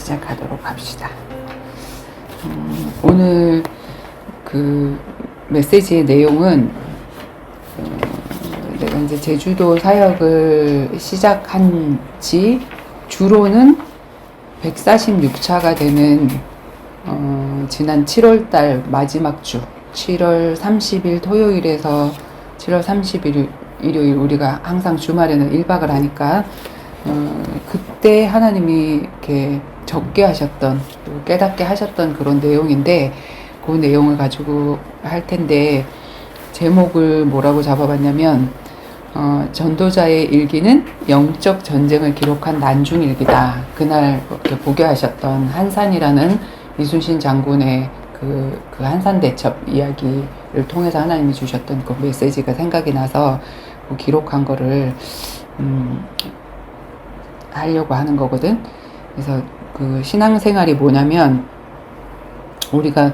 시작하도록 합시다. 오늘 그 메시지의 내용은 내가 이제 제주도 사역을 시작한 지 주로는 146차가 되는 지난 7월달 마지막 주 7월 30일 토요일에서 7월 30일 일요일 우리가 항상 주말에는 1박을 하니까 그때 하나님이 이렇게 적게 하셨던 깨닫게 하셨던 그런 내용인데 그 내용을 가지고 할 텐데 제목을 뭐라고 잡아봤냐면 전도자의 일기는 영적 전쟁을 기록한 난중일기다. 그날 이렇게 보교하셨던 한산이라는 이순신 장군의 그 한산대첩 이야기를 통해서 하나님이 주셨던 그 메시지가 생각이 나서 그 기록한 거를 하려고 하는 거거든. 그래서 그 신앙생활이 뭐냐면 우리가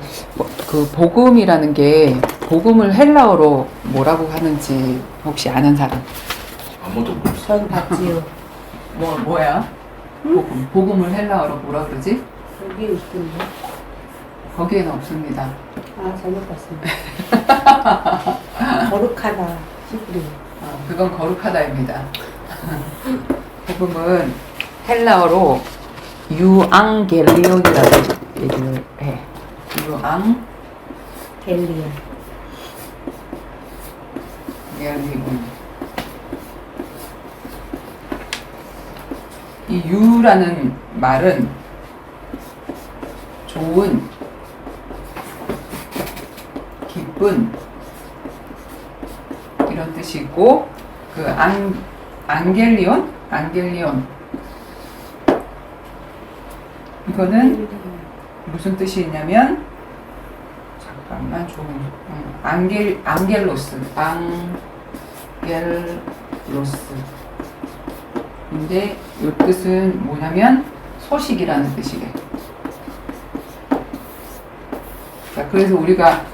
그 복음이라는 게 복음을 헬라어로 뭐라고 하는지 혹시 아는 사람? 아무도 모르겠어. 전 봤지요. 뭐야? 복음을 헬라어로 뭐라 그러지? 여기 있던데. 거기에는 없습니다. 아, 잘못 봤습니다. 거룩하다. 시프리. 그건 거룩하다입니다. 복음은 헬라어로 유앙겔리온이라고 얘기를 해. 갤리온. 유앙겔리온. 이 유라는 말은 좋은, 기쁜 이런 뜻이 있고 그 안겔리온 이거는 무슨 뜻이 있냐면 잠깐만 좀 안겔로스 근데 이 뜻은 뭐냐면 소식이라는 뜻이래. 자, 그래서 우리가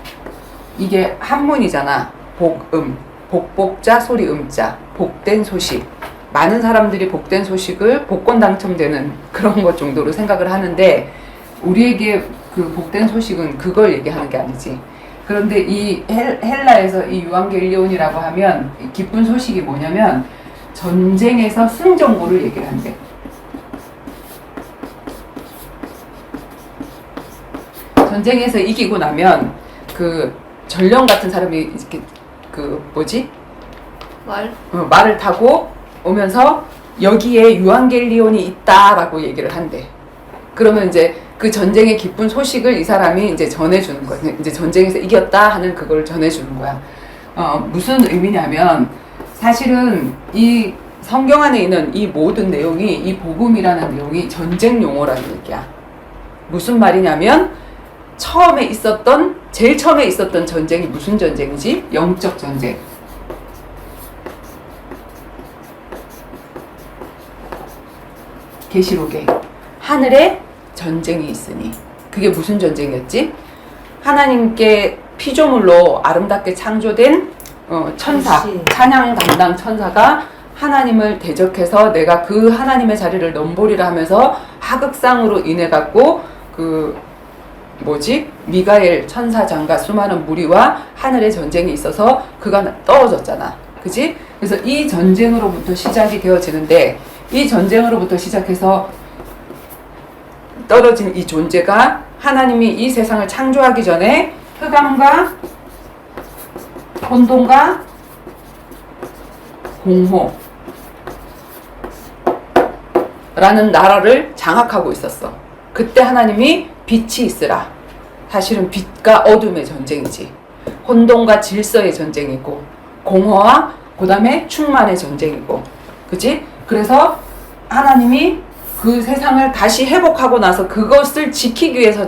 이게 한문이잖아. 복복자 소리 음자 복된 소식. 많은 사람들이 복된 소식을 복권 당첨되는 그런 것 정도로 생각을 하는데 우리에게 그 복된 소식은 그걸 얘기하는 게 아니지. 그런데 이 헬라에서 이 유앙겔리온이라고 하면 기쁜 소식이 뭐냐면 전쟁에서 승전고를 얘기를 한대. 전쟁에서 이기고 나면 그 전령 같은 사람이 이렇게 그 뭐지? 말을 타고 오면서 여기에 유앙겔리온이 있다라고 얘기를 한대. 그러면 이제 그 전쟁의 기쁜 소식을 이 사람이 이제 전해주는 거야. 이제 전쟁에서 이겼다 하는 그걸 전해주는 거야. 무슨 의미냐면 사실은 이 성경 안에 있는 이 모든 내용이 이 복음이라는 내용이 전쟁 용어라는 얘기야. 무슨 말이냐면 제일 처음에 있었던 전쟁이 무슨 전쟁이지? 영적 전쟁. 계시록에 하늘에 전쟁이 있으니 그게 무슨 전쟁이었지? 하나님께 피조물로 아름답게 창조된 천사, 찬양 담당 천사가 하나님을 대적해서 내가 그 하나님의 자리를 넘보리라 하면서 하극상으로 인해 갖고 미가엘 천사장과 수많은 무리와 하늘의 전쟁이 있어서 그가 떨어졌잖아. 그지? 그래서 이 전쟁으로부터 시작이 되어지는데 이 전쟁으로부터 시작해서 떨어진 이 존재가 하나님이 이 세상을 창조하기 전에 흑암과 혼돈과 공호 라는 나라를 장악하고 있었어. 그때 하나님이 빛이 있으라. 사실은 빛과 어둠의 전쟁이지. 혼돈과 질서의 전쟁이고 공허와 그 다음에 충만의 전쟁이고. 그치? 그래서 하나님이 그 세상을 다시 회복하고 나서 그것을 지키기 위해서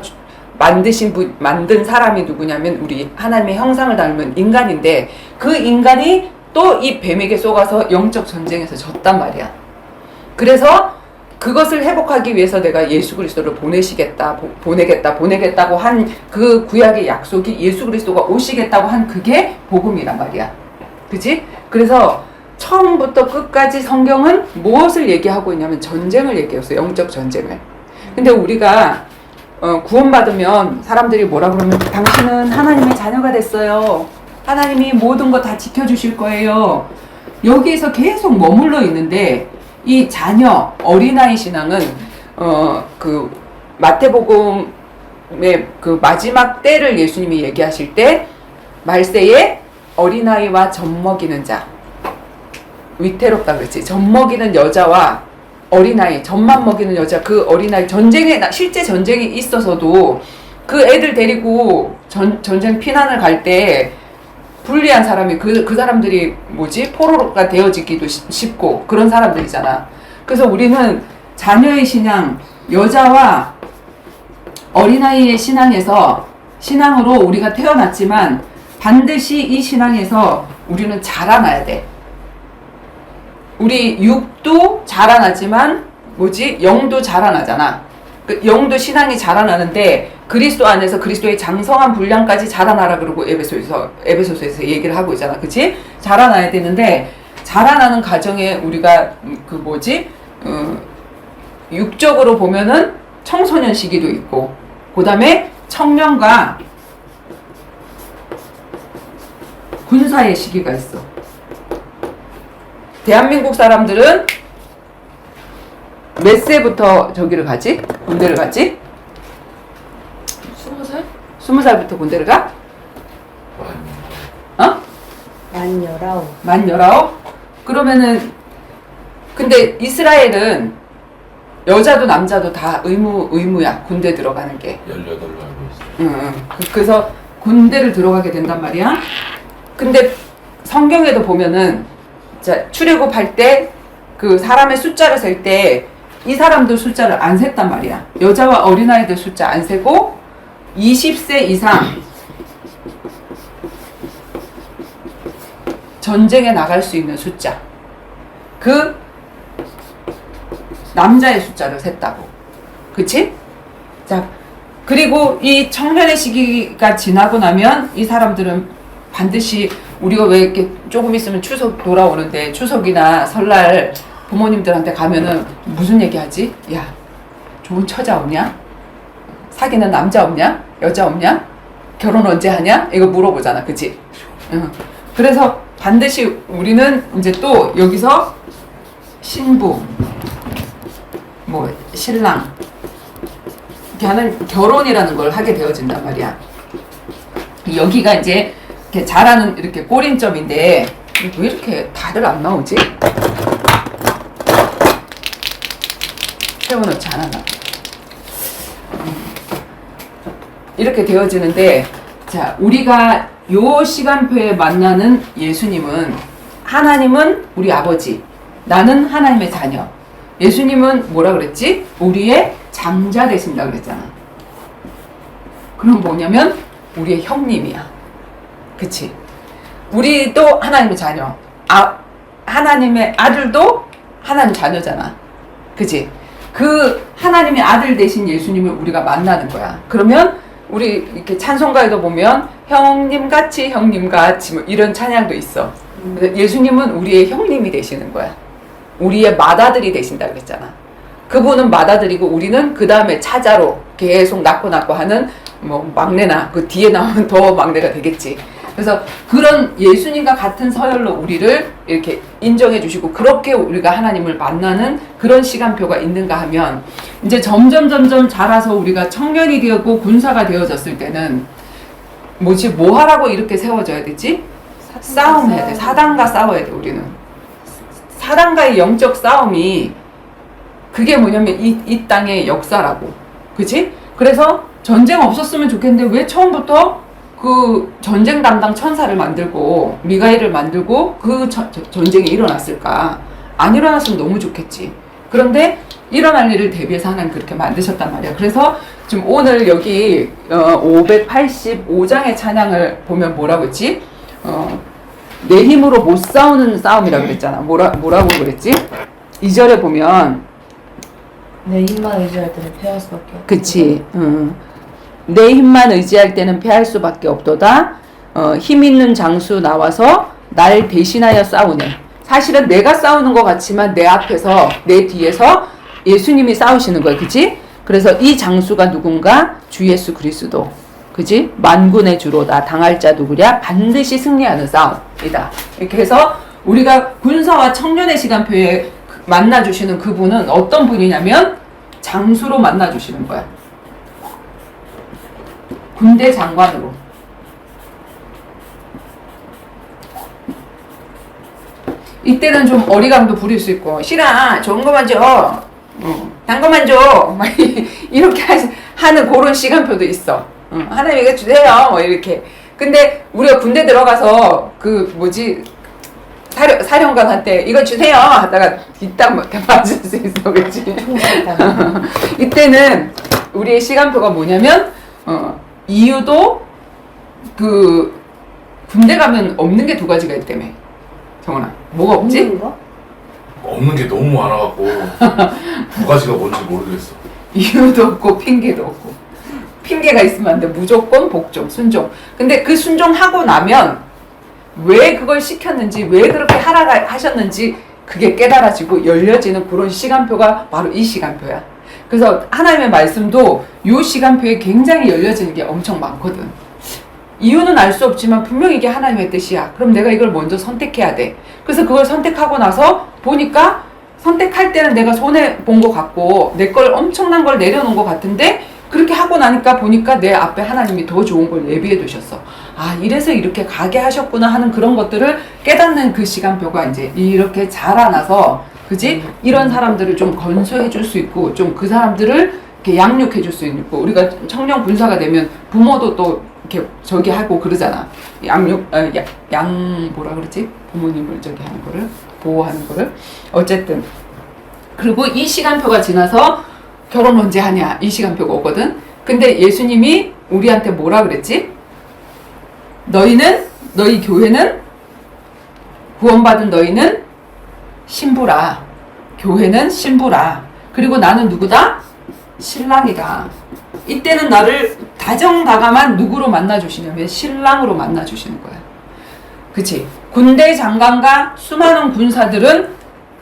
만든 사람이 누구냐면 우리 하나님의 형상을 닮은 인간인데 그 인간이 또 이 뱀에게 속아서 영적 전쟁에서 졌단 말이야. 그래서 그것을 회복하기 위해서 내가 예수 그리스도를 보내겠다고 한 그 구약의 약속이 예수 그리스도가 오시겠다고 한 그게 복음이란 말이야. 그치? 그래서 처음부터 끝까지 성경은 무엇을 얘기하고 있냐면 전쟁을 얘기했어요. 영적 전쟁을. 근데 우리가 구원받으면 사람들이 뭐라 그러면 당신은 하나님의 자녀가 됐어요. 하나님이 모든 거 다 지켜주실 거예요. 여기에서 계속 머물러 있는데 이 자녀 어린아이 신앙은 그 마태복음의 그 마지막 때를 예수님이 얘기하실 때 말세에 어린아이와 젖먹이는 자 위태롭다 그랬지. 젖먹이는 여자와 어린아이, 젖만 먹이는 여자, 그 어린아이, 실제 전쟁이 있어서도 그 애들 데리고 전쟁 피난을 갈 때 불리한 사람이 그 사람들이 포로가 되어지기도 쉽고 그런 사람들이잖아. 그래서 우리는 자녀의 신앙, 여자와 어린아이의 신앙으로 우리가 태어났지만 반드시 이 신앙에서 우리는 자라나야 돼. 우리 육도 자라나지만 영도 자라나잖아. 그 영도 신앙이 자라나는데 그리스도 안에서 그리스도의 장성한 분량까지 자라나라 그러고 에베소서에서 얘기를 하고 있잖아. 그치? 자라나야 되는데 자라나는 과정에 우리가 육적으로 보면은 청소년 시기도 있고 그 다음에 청년과 군사의 시기가 있어. 대한민국 사람들은 몇 세부터 저기를 가지? 군대를 가지? 20살? 20살부터 군대를 가? 어? 만 19. 그러면은 근데 이스라엘은 여자도 남자도 다 의무야. 군대 들어가는 게. 18로 알고 있어요. 응. 그래서 군대를 들어가게 된단 말이야. 근데 성경에도 보면은 출애굽할 때 그 사람의 숫자를 셀 때 이 사람들 숫자를 안 셌단 말이야. 여자와 어린아이들 숫자 안 세고 20세 이상 전쟁에 나갈 수 있는 숫자, 그 남자의 숫자를 셌다고. 그치? 자, 그리고 이 청년의 시기가 지나고 나면 이 사람들은 반드시 우리가 왜 이렇게 조금 있으면 추석 돌아오는데 추석이나 설날 부모님들한테 가면은 무슨 얘기 하지? 야, 좋은 처자 없냐? 사귀는 남자 없냐? 여자 없냐? 결혼 언제 하냐? 이거 물어보잖아. 그치? 그래서 반드시 우리는 이제 또 여기서 신부, 신랑, 이렇게 하는 결혼이라는 걸 하게 되어진단 말이야. 여기가 이제 이렇게 잘하는 이렇게 꼬림점인데, 왜 이렇게 다들 안 나오지? 세워놓지 않았나? 이렇게 되어지는데, 자, 우리가 요 시간표에 만나는 예수님은, 하나님은 우리 아버지, 나는 하나님의 자녀. 예수님은 뭐라 그랬지? 우리의 장자 되신다 그랬잖아. 그럼 뭐냐면 우리의 형님이야. 그치? 우리도 하나님의 자녀. 하나님의 아들도 하나님 자녀잖아. 그치? 그 하나님의 아들 되신 예수님을 우리가 만나는 거야. 그러면 우리 이렇게 찬송가에도 보면 형님같이 이런 찬양도 있어. 예수님은 우리의 형님이 되시는 거야. 우리의 맏아들이 되신다 그랬잖아. 그분은 맏아들이고 우리는 그 다음에 차자로 계속 낳고 하는 막내나 그 뒤에 나오면 더 막내가 되겠지. 그래서 그런 예수님과 같은 서열로 우리를 이렇게 인정해 주시고 그렇게 우리가 하나님을 만나는 그런 시간표가 있는가 하면 이제 점점 자라서 우리가 청년이 되었고 군사가 되어졌을 때는 뭐 하라고 이렇게 세워져야 되지? 싸움해야 돼. 사단과 싸워야 돼. 우리는 사단과의 영적 싸움이 그게 뭐냐면 이 땅의 역사라고. 그치? 그래서 전쟁 없었으면 좋겠는데 왜 처음부터 그 전쟁 담당 천사를 만들고 미가엘을 만들고 그 전쟁이 일어났을까? 안 일어났으면 너무 좋겠지. 그런데 일어날 일을 대비해서 하나님 그렇게 만드셨단 말이야. 그래서 지금 오늘 여기 585장의 찬양을 보면 뭐라고 했지? 내 힘으로 못 싸우는 싸움이라고 그랬잖아. 뭐라고 그랬지? 2절에 보면 내 힘만 의지할 때는 패할 수밖에 없고. 그치. 내 힘만 의지할 때는 패할 수밖에 없도다. 힘 있는 장수 나와서 날 대신하여 싸우네. 사실은 내가 싸우는 것 같지만 내 앞에서 내 뒤에서 예수님이 싸우시는 거야. 그치? 그래서 이 장수가 누군가? 주 예수 그리스도. 그지? 만군의 주로다. 당할 자 누구랴? 반드시 승리하는 싸움이다. 이렇게 해서 우리가 군사와 청년의 시간표에 만나주시는 그분은 어떤 분이냐면 장수로 만나주시는 거야. 군대 장관으로. 이때는 좀 어리광도 부릴 수 있고, 싫어, 좋은 거만 줘, 단 거만 줘, 막 이렇게 하는 그런 시간표도 있어. 하나님 이거 주세요, 뭐 이렇게. 근데 우리가 군대 들어가서 그 뭐지, 사령관한테 이거 주세요 하다가 뒷땅 맞을 수 있어, 그렇지? 이때는 우리의 시간표가 뭐냐면 이유도 그 군대 가면 없는 게 두 가지가 있다며. 정원아, 뭐가 없지? 없는 게 너무 많아갖고 두 가지가 뭔지 모르겠어. 이유도 없고 핑계도 없고. 핑계가 있으면 안 돼. 무조건 복종, 순종. 근데 그 순종하고 나면 왜 그걸 시켰는지, 왜 그렇게 하라고 하셨는지 그게 깨달아지고 열려지는 그런 시간표가 바로 이 시간표야. 그래서 하나님의 말씀도 이 시간표에 굉장히 열려지는 게 엄청 많거든. 이유는 알 수 없지만 분명히 이게 하나님의 뜻이야. 그럼 내가 이걸 먼저 선택해야 돼. 그래서 그걸 선택하고 나서 보니까 선택할 때는 내가 손해본 것 같고 내 걸 엄청난 걸 내려놓은 것 같은데 그렇게 하고 나니까 보니까 내 앞에 하나님이 더 좋은 걸 예비해 두셨어. 아, 이래서 이렇게 가게 하셨구나 하는 그런 것들을 깨닫는 그 시간표가 이제 이렇게 자라나서, 그지? 이런 사람들을 좀 건소해 줄 수 있고, 좀 그 사람들을 이렇게 양육해 줄 수 있고, 우리가 청년 군사가 되면 부모도 또 이렇게 저기 하고 그러잖아. 뭐라 그러지? 부모님을 저기 하는 거를, 보호하는 거를. 어쨌든. 그리고 이 시간표가 지나서 결혼 언제 하냐, 이 시간표가 오거든. 근데 예수님이 우리한테 뭐라 그랬지? 너희 교회는, 구원받은 너희는 신부라. 교회는 신부라. 그리고 나는 누구다? 신랑이다. 이때는 나를 다정다감한 누구로 만나주시냐면 신랑으로 만나주시는 거야. 그치? 군대 장관과 수많은 군사들은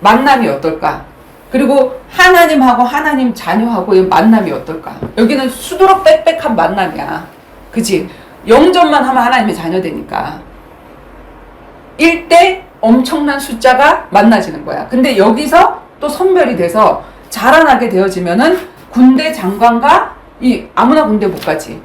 만남이 어떨까? 그리고 하나님하고 하나님 자녀하고의 만남이 어떨까? 여기는 수두룩 빽빽한 만남이야. 그치? 영접만 하면 하나님의 자녀 되니까. 1대 엄청난 숫자가 만나지는 거야. 근데 여기서 또 선별이 돼서 자라나게 되어지면은 군대 장관과 아무나 군대 못 가지.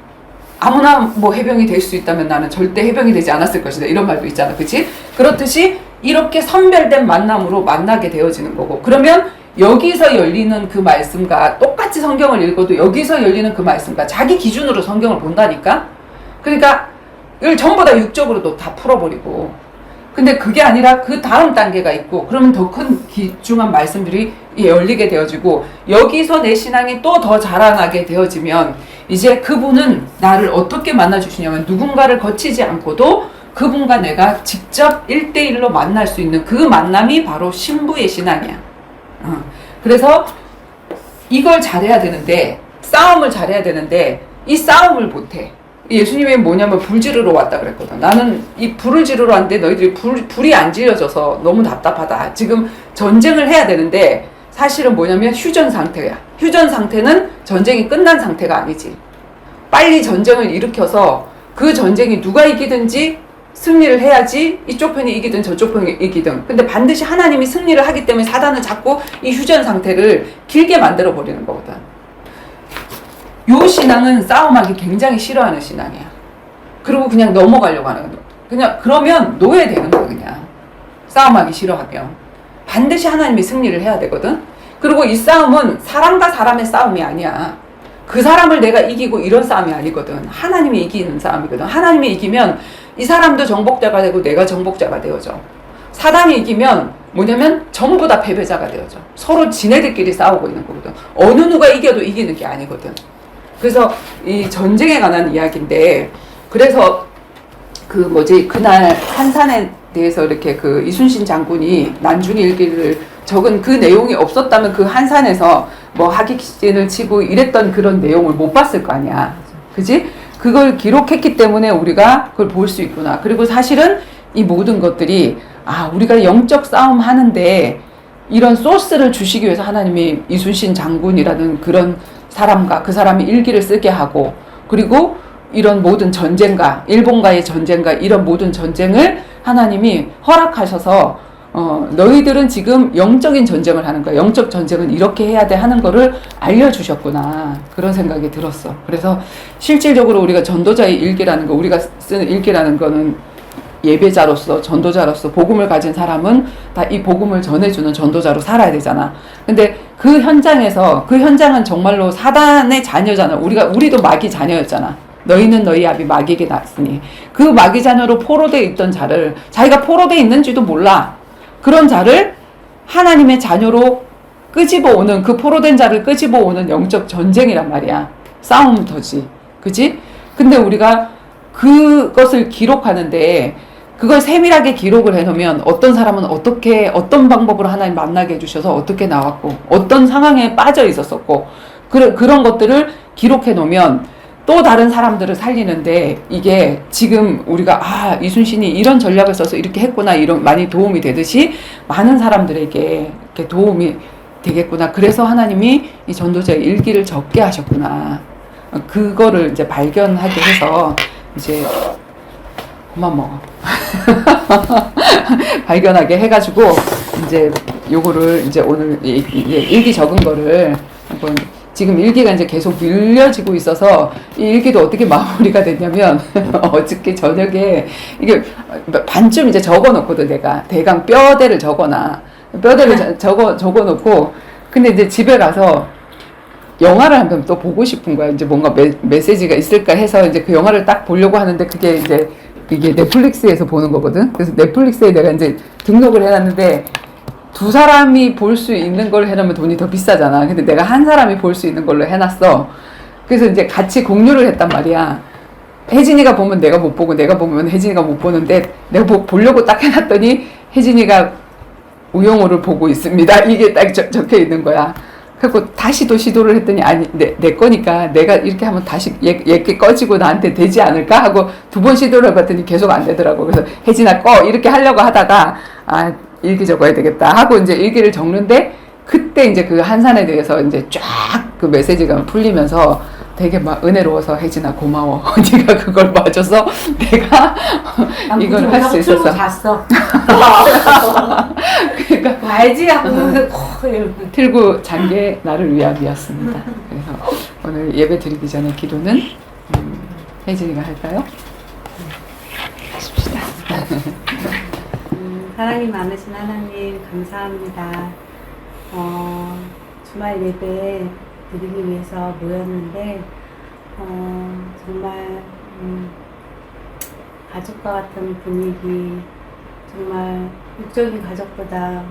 아무나 뭐 해병이 될 수 있다면 나는 절대 해병이 되지 않았을 것이다. 이런 말도 있잖아. 그치? 그렇듯이 이렇게 선별된 만남으로 만나게 되어지는 거고. 그러면 여기서 열리는 그 말씀과 똑같이 성경을 읽어도 여기서 열리는 그 말씀과 자기 기준으로 성경을 본다니까? 그러니까 이걸 전부 다 육적으로도 다 풀어버리고. 근데 그게 아니라 그 다음 단계가 있고, 그러면 더 큰 귀중한 말씀들이 열리게 되어지고, 여기서 내 신앙이 또 더 자라나게 되어지면 이제 그분은 나를 어떻게 만나주시냐면 누군가를 거치지 않고도 그분과 내가 직접 1대1로 만날 수 있는 그 만남이 바로 신부의 신앙이야. 그래서 이걸 잘해야 되는데, 싸움을 잘해야 되는데 이 싸움을 못해. 예수님이 뭐냐면 불 지르러 왔다 그랬거든. 나는 이 불을 지르러 왔는데 너희들이 불이 안 지려져서 너무 답답하다. 지금 전쟁을 해야 되는데 사실은 뭐냐면 휴전 상태야. 휴전 상태는 전쟁이 끝난 상태가 아니지. 빨리 전쟁을 일으켜서 그 전쟁이 누가 이기든지 승리를 해야지 이쪽 편이 이기든 저쪽 편이 이기든. 근데 반드시 하나님이 승리를 하기 때문에 사단은 자꾸 이 휴전 상태를 길게 만들어 버리는 거거든. 요 신앙은 싸움하기 굉장히 싫어하는 신앙이야. 그리고 그냥 넘어가려고 하는 거야. 그냥 그러면 노예되는 거야. 그냥 싸움하기 싫어하면 반드시 하나님이 승리를 해야 되거든. 그리고 이 싸움은 사람과 사람의 싸움이 아니야. 그 사람을 내가 이기고 이런 싸움이 아니거든. 하나님이 이기는 싸움이거든. 하나님이 이기면 이 사람도 정복자가 되고 내가 정복자가 되어져. 사단이 이기면 뭐냐면 전부 다 패배자가 되어져. 서로 지네들끼리 싸우고 있는 거거든. 어느 누가 이겨도 이기는 게 아니거든. 그래서 이 전쟁에 관한 이야기인데, 그래서 그날 한산에 대해서 이렇게 그 이순신 장군이 난중일기를 적은 그 내용이 없었다면 그 한산에서 뭐 하객진을 치고 이랬던 그런 내용을 못 봤을 거 아니야. 그지? 그걸 기록했기 때문에 우리가 그걸 볼 수 있구나. 그리고 사실은 이 모든 것들이 우리가 영적 싸움 하는데 이런 소스를 주시기 위해서 하나님이 이순신 장군이라는 그런 사람과 그 사람이 일기를 쓰게 하고, 그리고 이런 모든 전쟁과 일본과의 전쟁과 이런 모든 전쟁을 하나님이 허락하셔서 너희들은 지금 영적인 전쟁을 하는 거야. 영적 전쟁은 이렇게 해야 돼 하는 거를 알려주셨구나. 그런 생각이 들었어. 그래서 실질적으로 우리가 전도자의 일기라는 거, 우리가 쓰는 일기라는 거는 예배자로서, 전도자로서 복음을 가진 사람은 다 이 복음을 전해주는 전도자로 살아야 되잖아. 근데 그 현장에서, 그 현장은 정말로 사단의 자녀잖아. 우리도 마귀 자녀였잖아. 너희는 너희 아비 마귀에게 났으니. 그 마귀 자녀로 포로되어 있던 자를, 자기가 포로되어 있는지도 몰라. 그런 자를 하나님의 자녀로 끄집어 오는, 그 포로된 자를 끄집어 오는 영적 전쟁이란 말이야. 싸움터지. 그지? 근데 우리가 그것을 기록하는데, 그걸 세밀하게 기록을 해놓으면 어떤 사람은 어떻게, 어떤 방법으로 하나님 만나게 해주셔서 어떻게 나왔고, 어떤 상황에 빠져 있었었고, 그런 것들을 기록해 놓으면 또 다른 사람들을 살리는데, 이게 지금 우리가 이순신이 이런 전략을 써서 이렇게 했구나, 이런 많이 도움이 되듯이 많은 사람들에게 이렇게 도움이 되겠구나. 그래서 하나님이 이 전도자의 일기를 적게 하셨구나. 그거를 이제 발견하게 해서 이제 그만 먹어. 발견하게 해가지고 이제 요거를 이제 오늘 일기 적은 거를 한번, 지금 일기가 이제 계속 밀려지고 있어서 이 일기도 어떻게 마무리가 됐냐면 어저께 저녁에 이게 반쯤 이제 적어놓거든. 내가 대강 뼈대를 적어놔. 뼈대를 적어놓고, 근데 이제 집에 가서 영화를 한 편 또 보고 싶은 거야. 이제 뭔가 메시지가 있을까 해서 이제 그 영화를 딱 보려고 하는데, 그게 이제 이게 넷플릭스에서 보는 거거든. 그래서 넷플릭스에 내가 이제 등록을 해놨는데, 두 사람이 볼 수 있는 걸 해놓으면 돈이 더 비싸잖아. 근데 내가 한 사람이 볼 수 있는 걸로 해놨어. 그래서 이제 같이 공유를 했단 말이야. 혜진이가 보면 내가 못 보고, 내가 보면 혜진이가 못 보는데, 내가 보려고 딱 해놨더니 혜진이가 우영우를 보고 있습니다. 이게 딱 적혀 있는 거야. 그리고 다시 또 시도를 했더니, 아니, 내 거니까 내가 이렇게 하면 다시 얘게 꺼지고 나한테 되지 않을까 하고 두 번 시도를 해봤더니 계속 안 되더라고. 그래서 혜진아 꺼! 이렇게 하려고 하다가, 일기 적어야 되겠다 하고 이제 일기를 적는데, 그때 이제 그 한산에 대해서 이제 쫙 그 메시지가 풀리면서 되게 막 은혜로워서, 혜진아 고마워. 네가 그걸 봐줘서 내가 이걸 할 수 있었어. 잤어. 그러니까 알지? 하고 틀고 잔 게 나를 위함이었습니다. 그래서 오늘 예배 드리기 전에 기도는 혜진이가 할까요? 하십시다. 사랑이 많으신 하나님 감사합니다. 주말 예배 드리기 위해서 모였는데 정말 가족과 같은 분위기, 정말 육적인 가족보다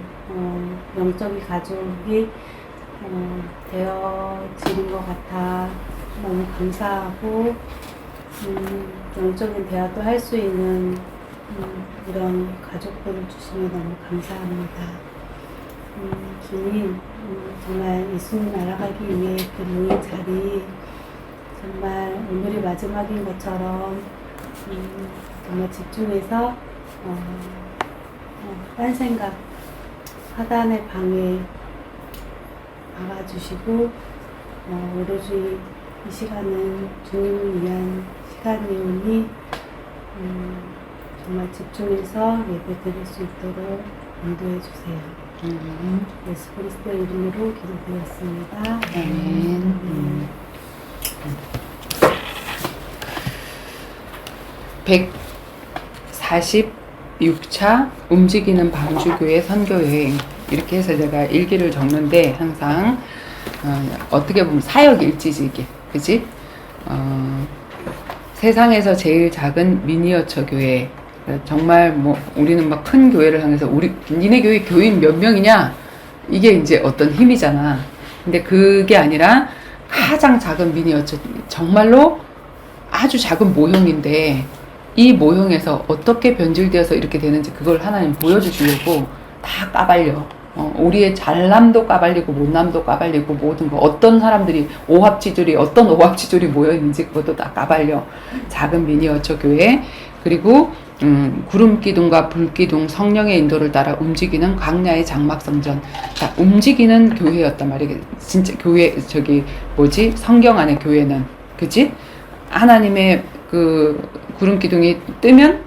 영적인 가족이 되어지는 것 같아 너무 감사하고, 영적인 대화도 할 수 있는 이런 가족들을 주시면 너무 감사합니다. 주님, 정말 예수님 알아가기 위해 그 모인 자리, 정말 오늘이 마지막인 것처럼 정말 집중해서 딴 생각, 사단의 방해 막아주시고, 오로지 이 시간은 주님을 위한 시간이오니 정말 집중해서 예배 드릴 수 있도록 인도해 주세요. 예수 그리스도의 이름으로 기도드렸습니다. 아멘. 146차 움직이는 방주교회 선교여행, 이렇게 해서 제가 일기를 적는데 항상 어떻게 보면 사역일지지 이게, 그지? 세상에서 제일 작은 미니어처 교회. 정말 뭐 우리는 막 큰 교회를 향해서 니네 교회 교인 몇 명이냐, 이게 이제 어떤 힘이잖아. 근데 그게 아니라 가장 작은 미니어처, 정말로 아주 작은 모형인데 이 모형에서 어떻게 변질되어서 이렇게 되는지 그걸 하나님 보여주시려고 다 까발려. 우리의 잘남도 까발리고 못남도 까발리고, 모든 거, 어떤 사람들이 어떤 오합지졸이 모여있는지 그것도 다 까발려. 작은 미니어처 교회. 그리고 구름 기둥과 불 기둥 성령의 인도를 따라 움직이는 광야의 장막 성전. 자, 움직이는 교회였단 말이에요. 진짜 교회 성경 안의 교회는 그지? 하나님의 그 구름 기둥이 뜨면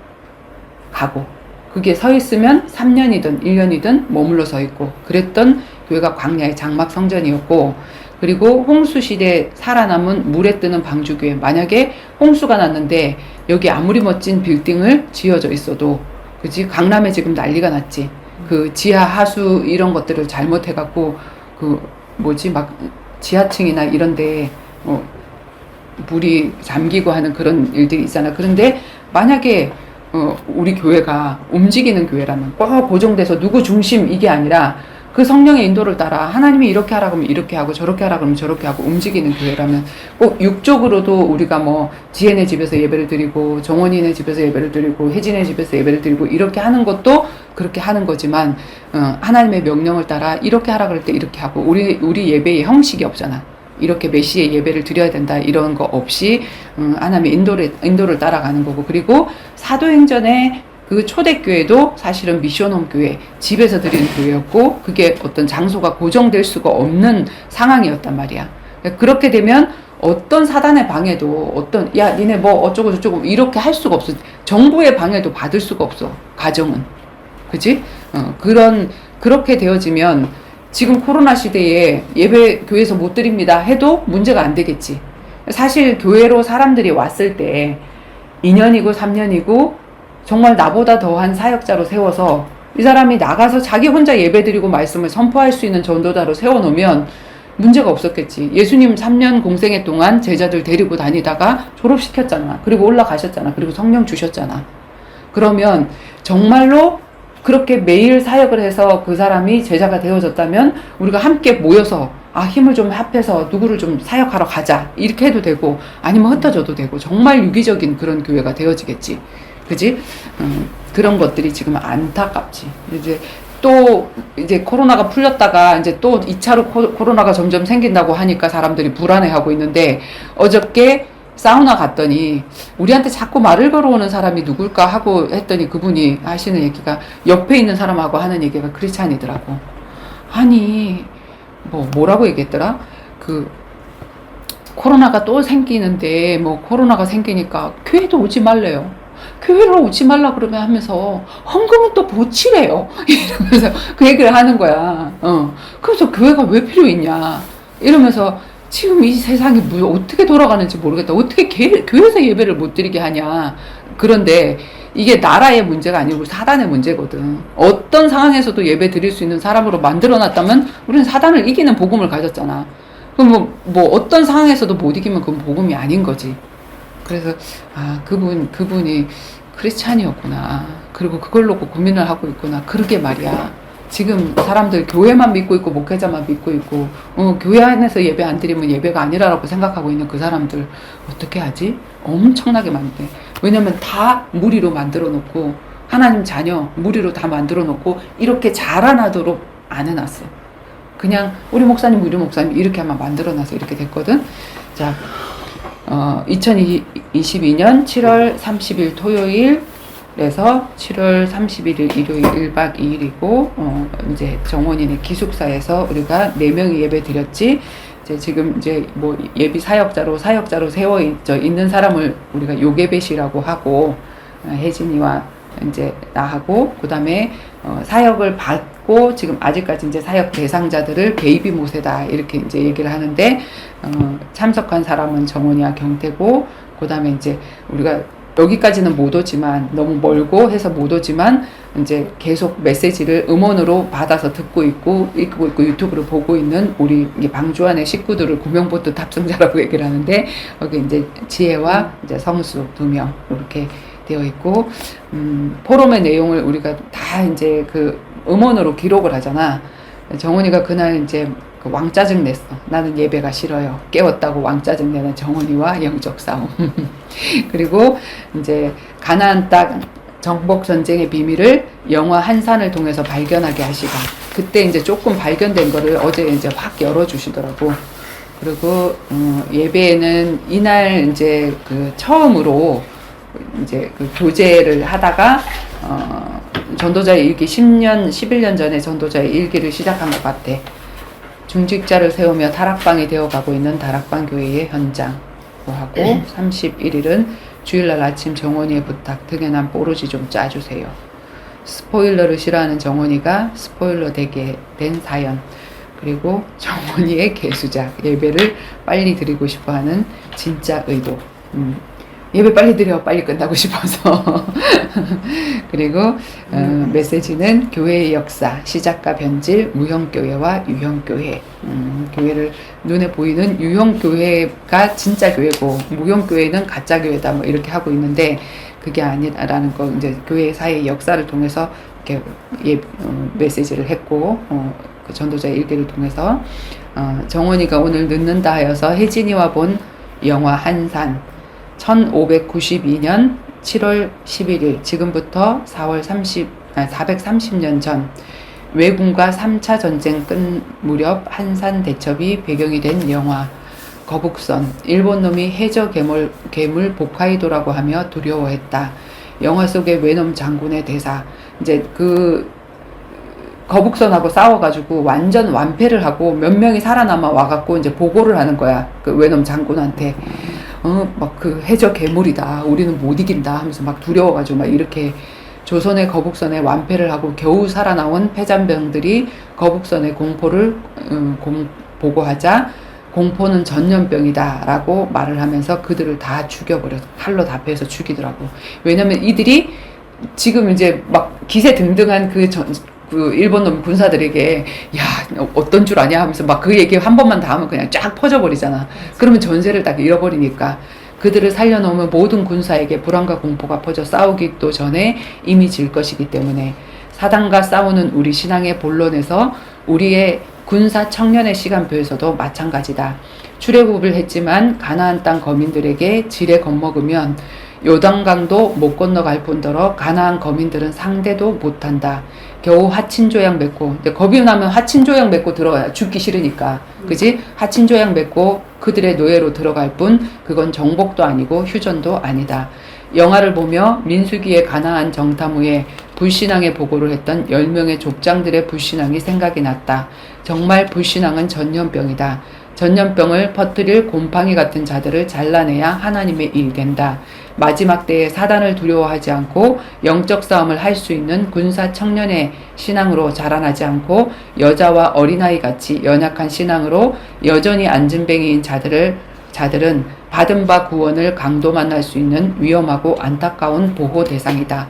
가고 그게 서 있으면 3년이든 1년이든 머물러 서 있고 그랬던 교회가 광야의 장막 성전이었고 그리고 홍수 시대에 살아남은 물에 뜨는 방주교회. 만약에 홍수가 났는데 여기 아무리 멋진 빌딩을 지어져 있어도 그지? 강남에 지금 난리가 났지. 그 지하 하수 이런 것들을 잘못해갖고 막 지하층이나 이런데 물이 잠기고 하는 그런 일들이 있잖아. 그런데 만약에 우리 교회가 움직이는 교회라면 꼭 고정돼서 누구 중심 이게 아니라 그 성령의 인도를 따라 하나님이 이렇게 하라 그러면 이렇게 하고 저렇게 하라 그러면 저렇게 하고 움직이는 교회라면 꼭 육적으로도 우리가 뭐 지혜네 집에서 예배를 드리고 정원이네 집에서 예배를 드리고 혜진의 집에서 예배를 드리고 이렇게 하는 것도 그렇게 하는 거지만 하나님의 명령을 따라 이렇게 하라 그럴 때 이렇게 하고 우리 예배의 형식이 없잖아. 이렇게 몇 시에 예배를 드려야 된다 이런 거 없이 하나님의 인도를 따라가는 거고 그리고 사도행전에 그 초대교회도 사실은 미션홈 교회, 집에서 드리는 교회였고 그게 어떤 장소가 고정될 수가 없는 상황이었단 말이야. 그렇게 되면 어떤 사단의 방해도 야 니네 뭐 어쩌고 저쩌고 이렇게 할 수가 없어. 정부의 방해도 받을 수가 없어. 가정은. 그치? 그렇게 되어지면 지금 코로나 시대에 예배 교회에서 못 드립니다 해도 문제가 안 되겠지. 사실 교회로 사람들이 왔을 때 2년이고 3년이고 정말 나보다 더한 사역자로 세워서 이 사람이 나가서 자기 혼자 예배드리고 말씀을 선포할 수 있는 전도자로 세워놓으면 문제가 없었겠지. 예수님 3년 공생애 동안 제자들 데리고 다니다가 졸업시켰잖아. 그리고 올라가셨잖아. 그리고 성령 주셨잖아. 그러면 정말로 그렇게 매일 사역을 해서 그 사람이 제자가 되어졌다면 우리가 함께 모여서 힘을 좀 합해서 누구를 좀 사역하러 가자 이렇게 해도 되고 아니면 흩어져도 되고 정말 유기적인 그런 교회가 되어지겠지. 그지? 그런 것들이 지금 안타깝지. 이제 코로나가 풀렸다가 이제 또 2차로 코로나가 점점 생긴다고 하니까 사람들이 불안해하고 있는데 어저께 사우나 갔더니 우리한테 자꾸 말을 걸어오는 사람이 누굴까 하고 했더니 그분이 하시는 얘기가 옆에 있는 사람하고 하는 얘기가 크리스찬이더라고. 아니 뭐라고 얘기했더라? 코로나가 또 생기는데 코로나가 생기니까 교회도 오지 말래요. 교회로 오지 말라 그러면 하면서 헌금은 또 보치래요. 이러면서 그 얘기를 하는 거야. 그래서 교회가 왜 필요 있냐. 이러면서 지금 이 세상이 어떻게 돌아가는지 모르겠다. 어떻게 교회에서 예배를 못 드리게 하냐. 그런데 이게 나라의 문제가 아니고 사단의 문제거든. 어떤 상황에서도 예배 드릴 수 있는 사람으로 만들어놨다면 우리는 사단을 이기는 복음을 가졌잖아. 그럼 어떤 상황에서도 못 이기면 그건 복음이 아닌 거지. 그래서 그분이 크리스찬이었구나. 그리고 그걸 놓고 고민을 하고 있구나. 그러게 말이야. 지금 사람들 교회만 믿고 있고 목회자만 믿고 있고 교회 안에서 예배 안 드리면 예배가 아니라고 생각하고 있는 그 사람들 어떻게 하지? 엄청나게 많대. 왜냐면 다 무리로 만들어 놓고 하나님 자녀 무리로 다 만들어 놓고 이렇게 자라나도록 안 해놨어. 그냥 우리 목사님 이렇게 하면 만들어 놔서 이렇게 됐거든. 자, 2022년 7월 30일 토요일에서 7월 31일 일요일 1박 2일이고 이제 정원인의 기숙사에서 우리가 4명이 예배 드렸지. 지금 예비 사역자로 세워 있는 사람을 우리가 요게벳이라고 하고 혜진이와 이제 나하고 그다음에 사역을 받고 지금 아직까지 이제 사역 대상자들을 베이비 모세다 이렇게 이제 얘기를 하는데 참석한 사람은 정원이와 경태고 그다음에 이제 우리가 여기까지는 못 오지만 너무 멀고 해서 못 오지만 이제 계속 메시지를 음원으로 받아서 듣고 있고 유튜브를 보고 있는 우리 방주안의 식구들을 구명보트 탑승자라고 얘기를 하는데 여기 이제 지혜와 이제 성수 2명 이렇게 되어 있고 포럼의 내용을 우리가 다 이제 그 음원으로 기록을 하잖아. 정원이가 그날 이제 그 왕짜증 냈어. 나는 예배가 싫어요. 깨웠다고 왕짜증 내는 정원이와 영적 싸움. 그리고 이제 가나안 땅 정복 전쟁의 비밀을 영화 한산을 통해서 발견하게 하시다. 그때 이제 조금 발견된 거를 어제 이제 확 열어주시더라고. 그리고 예배에는 이날 이제 그 처음으로 이제 그 교제를 하다가 전도자의 일기 10년, 11년 전에 전도자의 일기를 시작한 것 같아. 중직자를 세우며 다락방이 되어가고 있는 다락방 교회의 현장 하고 31일은 주일날 아침 정원이의 부탁 등에 난 뽀로지 좀 짜주세요. 스포일러를 싫어하는 정원이가 스포일러 되게 된 사연, 그리고 정원이의 개수작, 예배를 빨리 드리고 싶어하는 진짜 의도. 예배 빨리 드려, 빨리 끝나고 싶어서. 그리고 메시지는 교회의 역사, 시작과 변질, 무형교회와 유형교회. 교회를 눈에 보이는 유형교회가 진짜 교회고 무형교회는 가짜 교회다, 뭐 이렇게 하고 있는데 그게 아니라는 거, 이제 교회 사이의 역사를 통해서 이렇게 메시지를 했고, 그 전도자의 일기를 통해서 정원이가 오늘 늦는다 하여서 혜진이와 본 영화 한산, 1592년 7월 11일, 지금부터 430년 전 왜군과 3차 전쟁 끝 무렵 한산 대첩이 배경이 된 영화. 거북선, 일본 놈이 해저 괴물 복화이도라고 하며 두려워했다. 영화 속의 외놈 장군의 대사. 이제 그 거북선하고 싸워가지고 완전 완패를 하고 몇 명이 살아남아 와갖고 이제 보고를 하는 거야. 그 외놈 장군한테. 막 그 해저 괴물이다. 우리는 못 이긴다 하면서 막 두려워가지고 막 이렇게 조선의 거북선에 완패를 하고 겨우 살아나온 패잔병들이 거북선의 공포를 보고하자 공포는 전염병이다 라고 말을 하면서 그들을 다 죽여버려. 칼로 다 베서 죽이더라고. 왜냐면 이들이 지금 이제 막 기세 등등한 그 일본 놈 군사들에게 야 어떤 줄 아냐 하면서 막 그 얘기 한 번만 다 하면 그냥 쫙 퍼져버리잖아. 그러면 전세를 다 잃어버리니까 그들을 살려놓으면 모든 군사에게 불안과 공포가 퍼져 싸우기도 전에 이미 질 것이기 때문에 사단과 싸우는 우리 신앙의 본론에서 우리의 군사 청년의 시간표에서도 마찬가지다. 출애굽을 했지만 가나안 땅 거민들에게 지레 겁먹으면 요단강도 못 건너갈 뿐더러 가나안 거민들은 상대도 못한다. 겨우 하친조약 맺고, 겁이 나면 하친조약 맺고 들어가야, 죽기 싫으니까, 그지? 하친조약 맺고 그들의 노예로 들어갈 뿐 그건 정복도 아니고 휴전도 아니다. 영화를 보며 민수기의 가나안 정탐 후에 불신앙의 보고를 했던 10명의 족장들의 불신앙이 생각이 났다. 정말 불신앙은 전염병이다. 전염병을 퍼뜨릴 곰팡이 같은 자들을 잘라내야 하나님의 일이 된다. 마지막 때에 사단을 두려워하지 않고 영적 싸움을 할 수 있는 군사 청년의 신앙으로 자라나지 않고 여자와 어린아이 같이 연약한 신앙으로 여전히 안진뱅이인 자들은 받은 바 구원을 강도 만날 수 있는 위험하고 안타까운 보호 대상이다.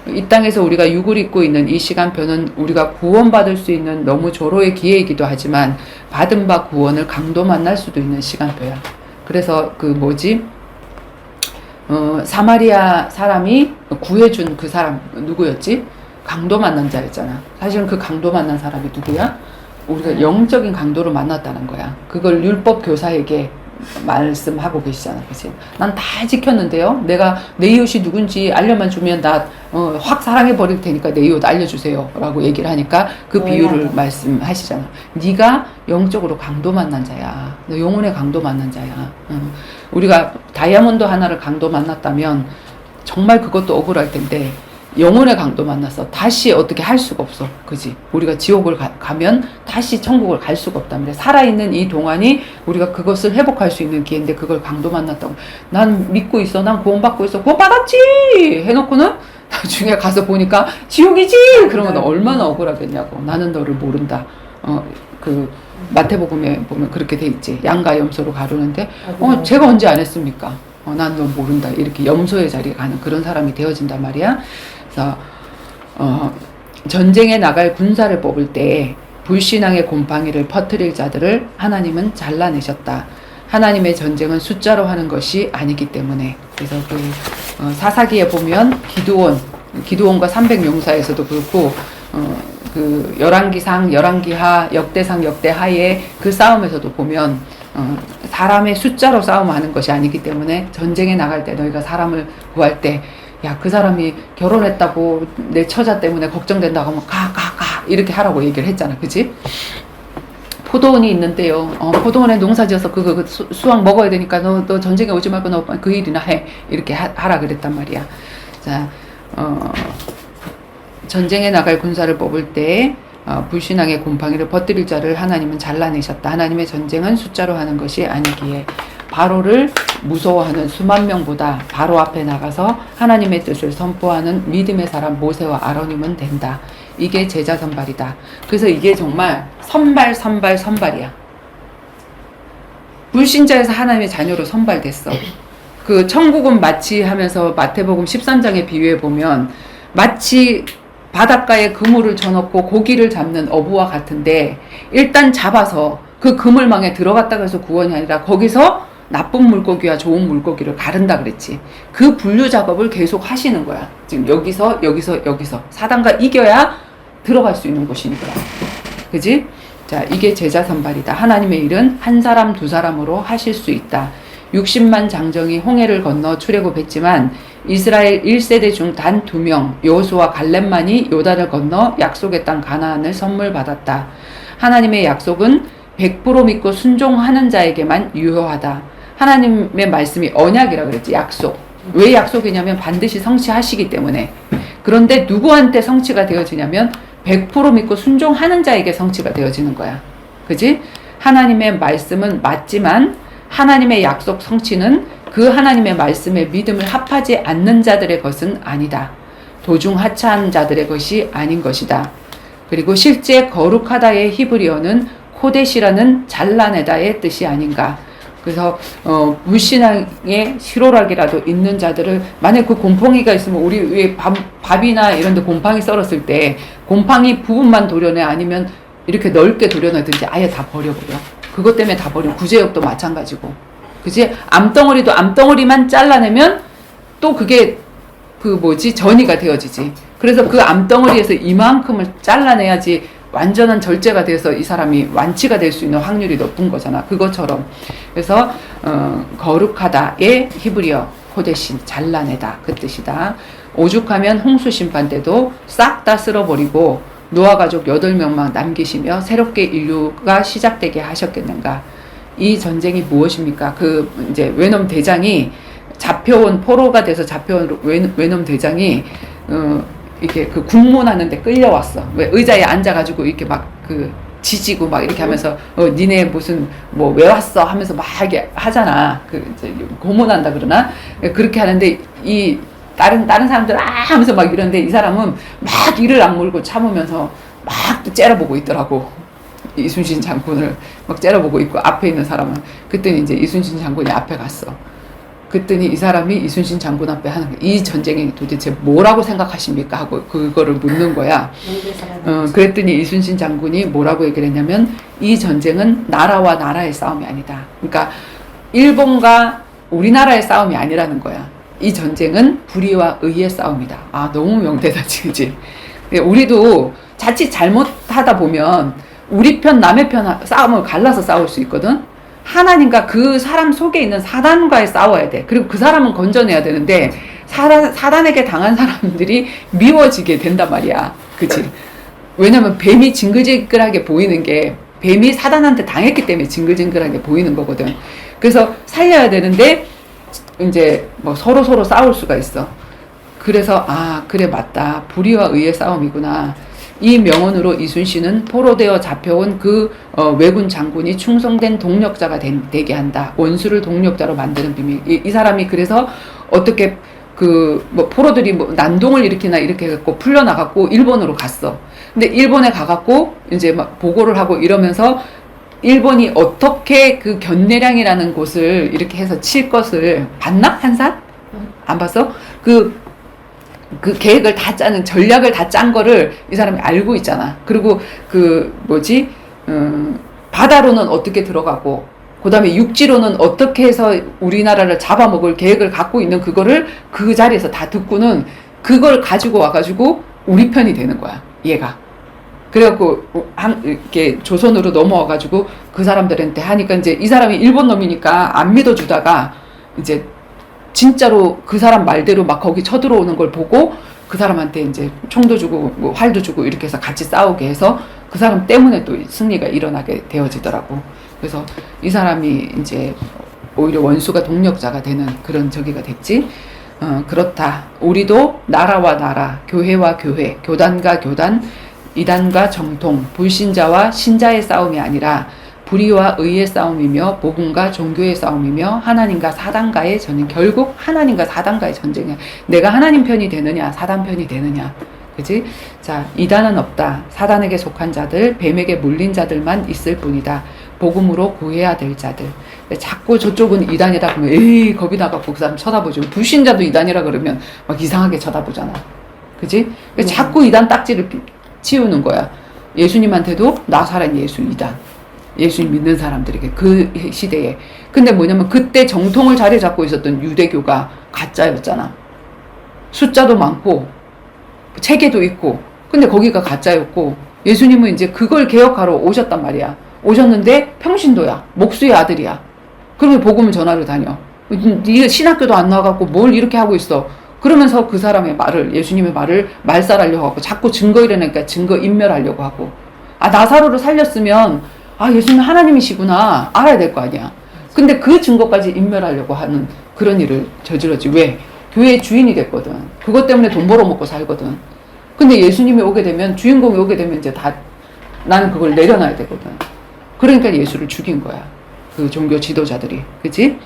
이 땅에서 우리가 육을 입고 있는 이 시간표는 우리가 구원받을 수 있는 너무 절호의 기회이기도 하지만 받은 바 구원을 강도 만날 수도 있는 시간표야. 그래서 사마리아 사람이 구해준 그 사람 누구였지? 강도 만난 자였잖아. 사실은 그 강도 만난 사람이 누구야? 우리가 영적인 강도를 만났다는 거야. 그걸 율법 교사에게 말씀하고 계시잖아. 그치? 난 다 지켰는데요. 내가 내 이웃이 누군지 알려만 주면 나 확 사랑해 버릴 테니까 내 이웃 알려주세요 라고 얘기를 하니까 그 비유를 말씀하시잖아. 네가 영적으로 강도 만난 자야. 너 영혼의 강도 만난 자야. 우리가 다이아몬드 하나를 강도 만났다면 정말 그것도 억울할 텐데 영혼의 강도 만나서 다시 어떻게 할 수가 없어. 그지? 우리가 지옥을 가면 다시 천국을 갈 수가 없단 말이야. 살아있는 이 동안이 우리가 그것을 회복할 수 있는 기회인데 그걸 강도 만났다고. 난 믿고 있어. 난 구원받고 있어. 구원받았지! 해놓고는 나중에 가서 보니까 지옥이지! 그러면 얼마나 억울하겠냐고. 나는 너를 모른다. 마태복음에 보면 그렇게 돼 있지. 양과 염소로 가르는데 제가 언제 안 했습니까? 난 너 모른다. 이렇게 염소의 자리에 가는 그런 사람이 되어진단 말이야. 그래서 전쟁에 나갈 군사를 뽑을 때 불신앙의 곰팡이를 퍼뜨릴 자들을 하나님은 잘라내셨다. 하나님의 전쟁은 숫자로 하는 것이 아니기 때문에. 그래서 사사기에 보면 기드온과 300용사에서도 그렇고 그 열왕기상, 열왕기하, 역대상, 역대하의 그 싸움에서도 보면 사람의 숫자로 싸움하는 것이 아니기 때문에 전쟁에 나갈 때 너희가 사람을 구할 때 야, 그 사람이 결혼했다고 내 처자 때문에 걱정된다고 하면 가 이렇게 하라고 얘기를 했잖아. 그치? 포도원이 있는데요. 포도원에 농사지어서 그 수확 먹어야 되니까 너 전쟁에 오지 말고 너 그 일이나 해. 이렇게 하라 그랬단 말이야. 자, 전쟁에 나갈 군사를 뽑을 때 불신앙의 곰팡이를 퍼뜨릴 자를 하나님은 잘라내셨다. 하나님의 전쟁은 숫자로 하는 것이 아니기에 바로를 무서워하는 수만 명보다 바로 앞에 나가서 하나님의 뜻을 선포하는 믿음의 사람 모세와 아론이면 된다. 이게 제자 선발이다. 그래서 이게 정말 선발이야. 불신자에서 하나님의 자녀로 선발됐어. 그 천국은 마치 하면서 마태복음 13장의 비유에 보면 마치 바닷가에 그물을 쳐놓고 고기를 잡는 어부와 같은데 일단 잡아서 그 그물망에 들어갔다고 해서 구원이 아니라 거기서 나쁜 물고기와 좋은 물고기를 가른다 그랬지. 그 분류 작업을 계속 하시는 거야. 지금 여기서 사단과 이겨야 들어갈 수 있는 곳이니까. 그지? 자, 이게 제자 선발이다. 하나님의 일은 한 사람 두 사람으로 하실 수 있다. 60만 장정이 홍해를 건너 출애굽했지만 이스라엘 1세대 중 단 2명 여호수아 갈렙만이 요단을 건너 약속의 땅 가나안을 선물 받았다. 하나님의 약속은 100% 믿고 순종하는 자에게만 유효하다. 하나님의 말씀이 언약이라 그랬지. 약속. 왜 약속이냐면 반드시 성취하시기 때문에. 그런데 누구한테 성취가 되어지냐면 100% 믿고 순종하는 자에게 성취가 되어지는 거야. 그지? 하나님의 말씀은 맞지만 하나님의 약속 성취는 그 하나님의 말씀에 믿음을 합하지 않는 자들의 것은 아니다. 도중 하차한 자들의 것이 아닌 것이다. 그리고 실제 거룩하다의 히브리어는 코데시라는 잘라내다의 뜻이 아닌가. 그래서 불신앙의 실오락이라도 있는 자들을 만약 그 곰팡이가 있으면 우리 왜 밥이나 이런 데 곰팡이 썰었을 때 곰팡이 부분만 도려내 아니면 이렇게 넓게 도려내든지 아예 다 버려버려. 그것 때문에 다 버려. 구제역도 마찬가지고. 그지? 암덩어리도 암덩어리만 잘라내면 또 그게 전이가 되어지지. 그래서 그 암덩어리에서 이만큼을 잘라내야지 완전한 절제가 돼서 이 사람이 완치가 될 수 있는 확률이 높은 거잖아. 그것처럼. 그래서 거룩하다의 히브리어 코데신 잘라내다 그 뜻이다. 오죽하면 홍수 심판 때도 싹 다 쓸어버리고 노아 가족 8명만 남기시며 새롭게 인류가 시작되게 하셨겠는가. 이 전쟁이 무엇입니까? 이제 외놈 대장이 잡혀온 포로가 돼서 잡혀온 외놈 대장이 이렇게 그 군문하는데 끌려왔어. 왜 의자에 앉아가지고 이렇게 막 지지고 막 이렇게 하면서 니네 무슨 왜 왔어 하면서 막 이렇게 하잖아. 이제 고문한다 그러나 그렇게 하는데 이 다른 사람들 하면서 막 이러는데 이 사람은 막 이를 악물고 참으면서 막 또 째려보고 있더라고. 이순신 장군을 막 째려보고 있고 앞에 있는 사람은 그랬더니 이제 이순신 장군이 앞에 갔어. 그랬더니 이 사람이 이순신 장군 앞에 하는 거야. 이 전쟁이 도대체 뭐라고 생각하십니까? 하고 그거를 묻는 거야. 그랬더니 이순신 장군이 뭐라고 얘기를 했냐면 이 전쟁은 나라와 나라의 싸움이 아니다. 그러니까 일본과 우리나라의 싸움이 아니라는 거야. 이 전쟁은 불의와 의의 싸움이다. 아, 너무 명대사지, 그치? 우리도 자칫 잘못하다 보면 우리 편, 남의 편 싸움을 갈라서 싸울 수 있거든? 하나님과 그 사람 속에 있는 사단과의 싸워야 돼. 그리고 그 사람은 건져내야 되는데, 사단에게 당한 사람들이 미워지게 된단 말이야. 그치? 왜냐면 뱀이 징글징글하게 보이는 게, 뱀이 사단한테 당했기 때문에 징글징글하게 보이는 거거든. 그래서 살려야 되는데, 이제 서로 싸울 수가 있어. 그래서 그래 맞다. 불의와 의의 싸움이구나. 이 명언으로 이순신은 포로되어 잡혀온 왜군 장군이 충성된 동력자가 되게 한다. 원수를 동력자로 만드는 비밀. 이 사람이 그래서 어떻게 포로들이 난동을 일으키나 이렇게 해갖고 풀려나갖고 일본으로 갔어. 근데 일본에 가갖고 이제 막 보고를 하고 이러면서 일본이 어떻게 그 견내량이라는 곳을 이렇게 해서 칠 것을 봤나? 한산? 안 봤어? 그 계획을 다 짜는, 전략을 다 짠 거를 이 사람이 알고 있잖아. 그리고 바다로는 어떻게 들어가고, 그 다음에 육지로는 어떻게 해서 우리나라를 잡아먹을 계획을 갖고 있는 그거를 그 자리에서 다 듣고는 그걸 가지고 와가지고 우리 편이 되는 거야, 얘가. 그래갖고, 이렇게 조선으로 넘어와가지고 그 사람들한테 하니까 이제 이 사람이 일본 놈이니까 안 믿어주다가 이제 진짜로 그 사람 말대로 막 거기 쳐들어오는 걸 보고 그 사람한테 이제 총도 주고 뭐 활도 주고 이렇게 해서 같이 싸우게 해서 그 사람 때문에 또 승리가 일어나게 되어지더라고. 그래서 이 사람이 이제 오히려 원수가 동력자가 되는 그런 저기가 됐지. 그렇다. 우리도 나라와 나라, 교회와 교회, 교단과 교단, 이단과 정통, 불신자와 신자의 싸움이 아니라 불의와 의의 싸움이며 복음과 종교의 싸움이며 하나님과 사단과의 전쟁. 결국 하나님과 사단과의 전쟁이야. 내가 하나님 편이 되느냐 사단 편이 되느냐. 그지? 자, 이단은 없다. 사단에게 속한 자들, 뱀에게 물린 자들만 있을 뿐이다. 복음으로 구해야 될 자들. 자꾸 저쪽은 이단이다 그러면 에이 겁이 나갖고 그 사람 쳐다보죠. 불신자도 이단이라 그러면 막 이상하게 쳐다보잖아. 그지? 자꾸 이단 딱지를 치우는 거야. 예수님한테도 나사렛 예수 이단. 예수님 믿는 사람들에게 그 시대에. 근데 뭐냐면 그때 정통을 자리 잡고 있었던 유대교가 가짜였잖아. 숫자도 많고 체계도 있고. 근데 거기가 가짜였고 예수님은 이제 그걸 개혁하러 오셨단 말이야. 오셨는데 평신도야. 목수의 아들이야. 그러면 복음을 전하러 다녀. 네가 신학교도 안 나와갖고 뭘 이렇게 하고 있어. 그러면서 그 사람의 말을, 예수님의 말을 말살하려고 하고 자꾸 증거 이러니까 증거 인멸하려고 하고. 아, 나사로를 살렸으면 아, 예수님 하나님이시구나 알아야 될 거 아니야. 근데 그 증거까지 인멸하려고 하는 그런 일을 저질렀지. 왜? 교회의 주인이 됐거든. 그것 때문에 돈 벌어먹고 살거든. 근데 예수님이 오게 되면, 주인공이 오게 되면 이제 다 나는 그걸 내려놔야 되거든. 그러니까 예수를 죽인 거야. 그 종교 지도자들이. 그치?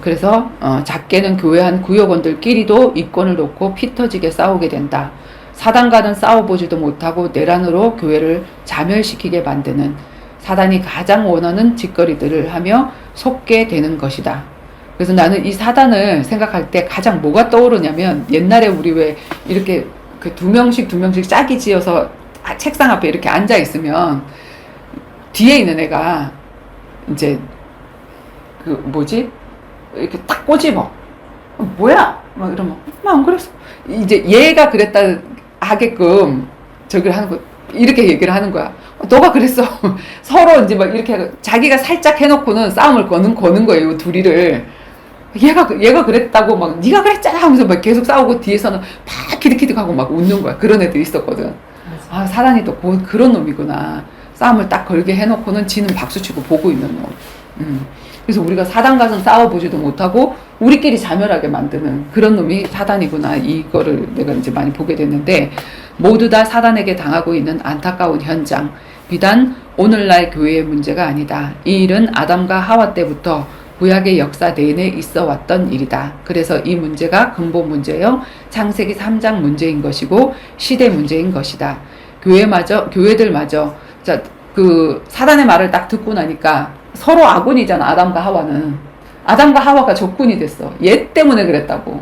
그래서 작게는 교회 한 구역원들끼리도 이권을 놓고 피 터지게 싸우게 된다. 사단과는 싸워보지도 못하고 내란으로 교회를 자멸시키게 만드는 사단이 가장 원하는 짓거리들을 하며 속게 되는 것이다. 그래서 나는 이 사단을 생각할 때 가장 뭐가 떠오르냐면 옛날에 우리 왜 이렇게 그 두 명씩 짝이 지어서 책상 앞에 이렇게 앉아 있으면 뒤에 있는 애가 이제 그 뭐지? 이렇게 딱 꼬집어. 뭐야? 막 이러면 나 안 그랬어. 이제 얘가 그랬다 하게끔 저기를 하는 거 이렇게 얘기를 하는 거야. 너가 그랬어. 서로 이제 막 이렇게 자기가 살짝 해놓고는 싸움을 거는 거예요. 둘이를. 얘가 그랬다고 막 네가 그랬잖아 하면서 막 계속 싸우고 뒤에서는 막 키득키득하고 막 웃는 거야. 그런 애들이 있었거든. 아, 사단이 또 그런 놈이구나. 싸움을 딱 걸게 해놓고는 지는 박수치고 보고 있는 놈. 그래서 우리가 사단 가서 싸워보지도 못하고 우리끼리 자멸하게 만드는 그런 놈이 사단이구나. 이거를 내가 이제 많이 보게 됐는데 모두 다 사단에게 당하고 있는 안타까운 현장. 비단 오늘날 교회의 문제가 아니다. 이 일은 아담과 하와 때부터 구약의 역사 내내 있어 왔던 일이다. 그래서 이 문제가 근본 문제요. 창세기 3장 문제인 것이고 시대 문제인 것이다. 교회들마저 자, 그 사단의 말을 딱 듣고 나니까 서로 아군이잖아. 아담과 하와는. 아담과 하와가 적군이 됐어. 얘 때문에 그랬다고.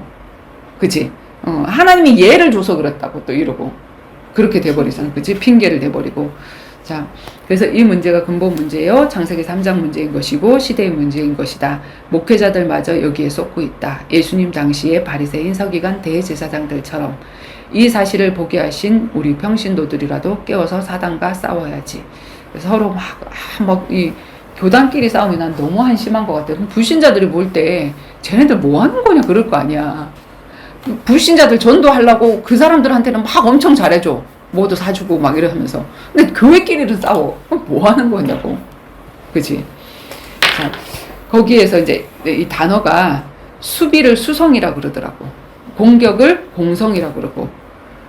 그치? 하나님이 얘를 줘서 그랬다고 또 이러고. 그렇게 돼버리잖아. 그치? 핑계를 대버리고. 자, 그래서 이 문제가 근본 문제요. 창세기 3장 문제인 것이고 시대의 문제인 것이다. 목회자들마저 여기에 쏟고 있다. 예수님 당시의 바리새인 서기관 대제사장들처럼 이 사실을 보게 하신 우리 평신도들이라도 깨워서 사단과 싸워야지. 그래서 서로 막 이 교단끼리 싸움이 난 너무 한심한 것 같아. 불신자들이 볼 때 쟤네들 뭐 하는 거냐 그럴 거 아니야. 불신자들 전도하려고 그 사람들한테는 막 엄청 잘해줘. 뭐도 사주고 막 이러면서. 근데 교회끼리는 싸워. 뭐 하는 거냐고. 그치? 자, 거기에서 이제 이 단어가 수비를 수성이라고 그러더라고. 공격을 공성이라고 그러고.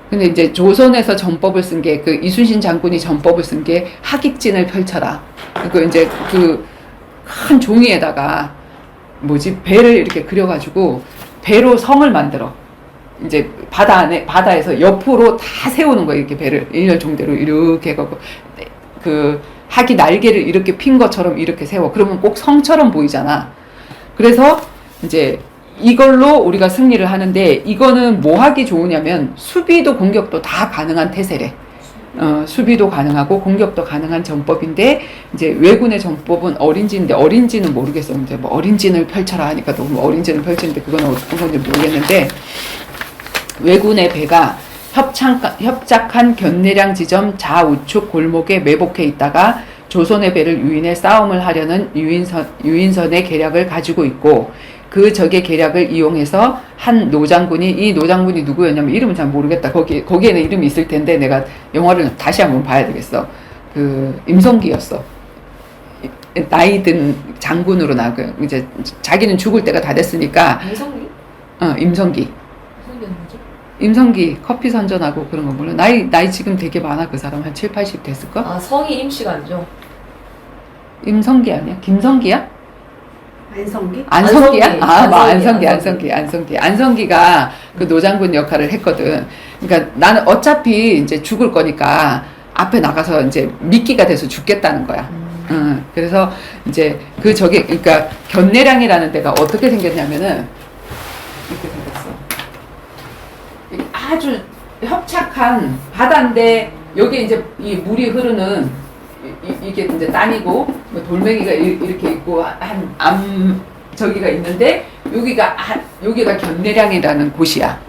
근데 이제 조선에서 전법을 쓴 게 그 이순신 장군이 전법을 쓴 게 하깃진을 펼쳐라. 그 이제 그 큰 종이에다가 뭐지 배를 이렇게 그려가지고 배로 성을 만들어. 이제 바다에서 옆으로 다 세우는 거예요. 이렇게 배를 일렬종대로 이렇게 해갖고 그 하기 날개를 이렇게 핀 것처럼 이렇게 세워. 그러면 꼭 성처럼 보이잖아. 그래서 이제 이걸로 우리가 승리를 하는데 이거는 뭐 하기 좋으냐면 수비도 공격도 다 가능한 태세래. 수비도 가능하고 공격도 가능한 전법인데 이제 왜군의 전법은 어린진인데 어린진은 모르겠어. 근데 뭐 어린진을 펼쳐라 하니까 너무 어린진을 펼치는데 그건 어떤 건지 모르겠는데 왜군의 배가 협착한 견내량 지점 좌우측 골목에 매복해 있다가 조선의 배를 유인해 싸움을 하려는 유인선의 계략을 가지고 있고 그 적의 계략을 이용해서 한 노장군이, 이 노장군이 누구였냐면 이름은 잘 모르겠다. 거기에는 이름이 있을 텐데 내가 영화를 다시 한번 봐야 되겠어. 그 임성기였어. 나이 든 장군으로 나고 이제 자기는 죽을 때가 다 됐으니까. 이성기? 임성기. 이성기는 뭐죠? 임성기 커피 선전하고 그런 거 몰라. 나이 지금 되게 많아. 그 사람 한 7, 80 됐을까? 아, 성이 임씨가 아니죠? 임성기 아니야? 김성기야? 안성기? 안성기야? 안성기. 안성기. 안성기가 그 노장군 역할을 했거든. 그러니까 나는 어차피 이제 죽을 거니까 앞에 나가서 이제 미끼가 돼서 죽겠다는 거야. 그래서 이제 그 저기, 그러니까 견내량이라는 데가 어떻게 생겼냐면은 이렇게 생겼어. 아주 협착한 바다인데 여기 이제 이 물이 흐르는 이게 이제 땅이고 뭐 돌멩이가 이렇게 있고 저기가 있는데 여기가 견내량이라는 곳이야.